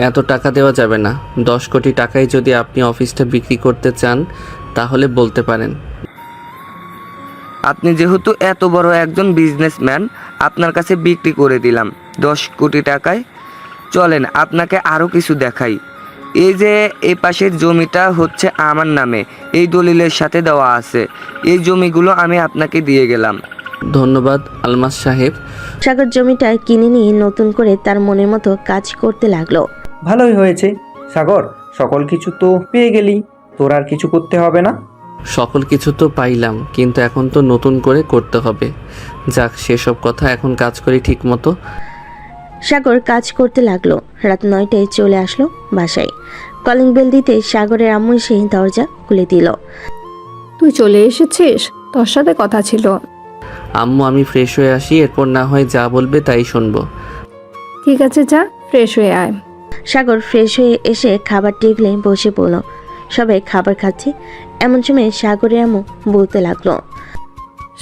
এত টাকা দেওয়া যাবে না। 10 কোটি টাকায় যদি আপনি অফিসটা বিক্রি করতে চান তাহলে বলতে পারেন। আপনি যেহেতু এত বড় একজন বিজনেসম্যান, আপনার কাছে বিক্রি করে দিলাম 10 কোটি টাকায়। চলেন আপনাকে আরও কিছু দেখাই। এই যে এই পাশের জমিটা হচ্ছে আমার নামে, এই দলিলের সাথে দেওয়া আছে। এই জমিগুলো আমি আপনাকে দিয়ে গেলাম। ধন্যবাদ আলমাস সাহেব। সাগর জমিটা কিনে নিয়ে নতুন করে তার মনের মতো কাজ করতে লাগলো। ভালোই হয়েছে সাগর, সকল কিছু তো পেয়ে গেলি, তোর আর কিছু করতে হবে না। সকল কিছু তো পাইলাম, কিন্তু এখন তো নতুন করে করতে হবে। যাক, সেসব কথা, এখন কাজ করি ঠিক মতো। সাগর কাজ করতে লাগলো। রাত 9টায় চলে আসলো বাসায়। কলিং বেল দিতে সাগরের আম্মু এসে দরজা খুলে দিল। তুই চলে এসেছিস? তোর সাথে কথা ছিল। আম্মু, আমি ফ্রেশ হয়ে আসি, এরপর না হয় যা বলবে তাই শুনবো। ঠিক আছে, যা ফ্রেশ হয়ে আয়। সাগর ফ্রেশ হয়ে এসে খাবার টেবিলে বসে পড়ল। সবাই খাবার খাচ্ছে। এমন সময় সাগরের আম্মু বলতে লাগলো,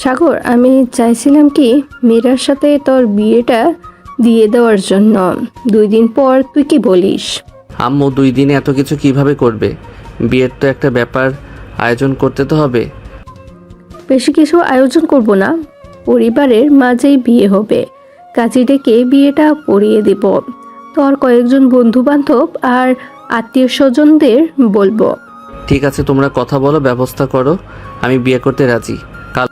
সাগর, আমি চাইছিলাম কি মীরার সাথে তোর বিয়েটা দিয়ে দেওয়ার জন্য। 2 দিন পর তুই কি বলিস? আম্মু, 2 দিনে এত কিছু কিভাবে করবে? বিয়ের তো একটা ব্যাপার, আয়োজন করতে তো হবে। বেশি কিছু আয়োজন করব না, পরিবারের মাঝেই বিয়ে হবে। কাজী ডেকে বিয়েটা পড়িয়ে দেব। তোর কয়েকজন বন্ধু বান্ধব আর আত্মীয় স্বজনদের বলবো। ঠিক আছে, তোমরা কথা বলো, ব্যবস্থা করো। আমি বিয়ে করতে রাজি। কাল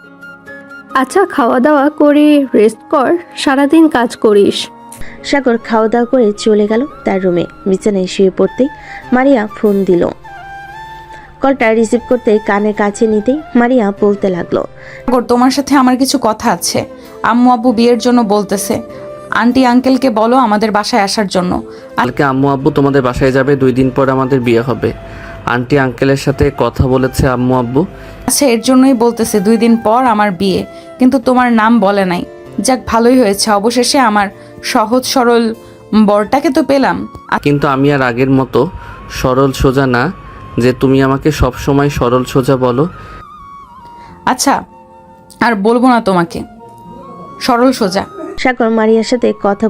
আচ্ছা, খাওয়া দাওয়া করে রেস্ট কর, সারাদিন কাজ করিস। সাগর খাওয়া দাওয়া করে চলে গেল তার রুমে। বিছানায় শুয়ে পড়তেই মারিয়া ফোন দিল। কলটা রিসিভ করতে কানের কাছে নিতেই মারিয়া বলতে লাগলো, সাগর, তোমার সাথে আমার কিছু কথা আছে। আম্মু আব্বু বিয়ের জন্য বলতেছে। আন্টি আঙ্কেলকে বলো আমাদের বাসায় আসার জন্য। কালকে আম্মু আব্বু তোমাদের বাসায় যাবে। 2 দিন পর আমাদের বিয়ে হবে। আন্টি আঙ্কেলের সাথে কথা বলেছে আম্মু আব্বু। আচ্ছা, এর জন্যই বলতেছে 2 দিন পর আমার বিয়ে, কিন্তু তোমার নাম বলে নাই। যাক, ভালোই হয়েছে, অবশেষে আমার সহজ সরল বরটাকে তো পেলাম। কিন্তু আমি আর আগের মতো সরল সোজা না যে তুমি আমাকে সব সময় সরল সোজা বলো। আচ্ছা, আর বলবো না তোমাকে সরল সোজা। সাগর মারিয়ার সাথে কথা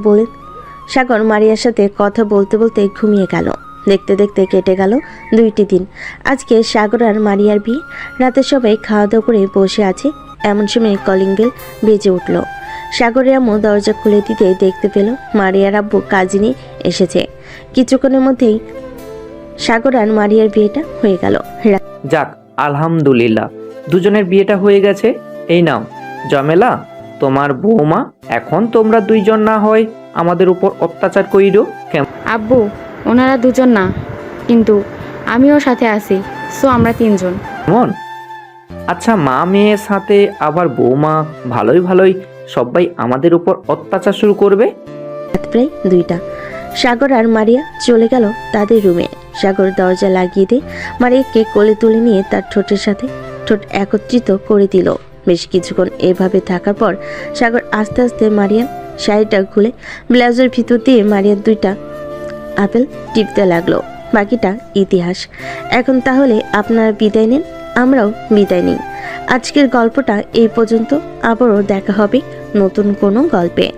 বলতে বলতে ঘুমিয়ে গেল। দেখতে দেখতে কেটে গেল 2টি দিন। আজকে সাগর আর মারিয়ার বিয়ে। রাতে সবাই খাওয়া দাওয়া করে বসে আছে। এমন সময় কলিং বেল বেজে উঠল। সাগরের আম্মু দরজা খুলে দিতে দেখতে পেল মারিয়ার আব্বু কাজী নিয়ে এসেছে। কিছুক্ষণের মধ্যেই সাগর আর মারিয়ার বিয়েটা হয়ে গেল। যাক, আলহামদুলিল্লাহ, দুজনের বিয়েটা হয়ে গেছে। এই নাও জামেলা, তোমার বৌমা। এখন তোমরা 2 জন না হয় আমাদের উপর অত্যাচার কইরো কেমন? আব্বু, ওনারা 2 জন না, কিন্তু আমিও সাথে আছি, সো আমরা 3 জন। কেমন? আচ্ছা, মা মেয়ের সাথে আবার বৌমা, ভালোই সবাই আমাদের উপর অত্যাচার শুরু করবে। প্রায় 2টা। সাগর আর মারিয়া চলে গেল তাদের রুমে। সাগর দরজা লাগিয়ে দিয়ে মারিয়াকে কোলে তুলে নিয়ে তার ঠোঁটের সাথে ঠোঁট একত্রিত করে দিল। বেশ কিছুক্ষণ এভাবে থাকার পর সাগর আস্তে আস্তে মারিয়ার শাড়িটা খুলে ব্লাউজের ভিতর দিয়ে মারিয়ার 2টা আপেল টিপতে লাগলো। বাকিটা ইতিহাস। এখন তাহলে আপনারা বিদায় নিন, আমরাও বিদায় নিই। আজকের গল্পটা এই পর্যন্ত। আবারও দেখা হবে নতুন কোনো গল্পে।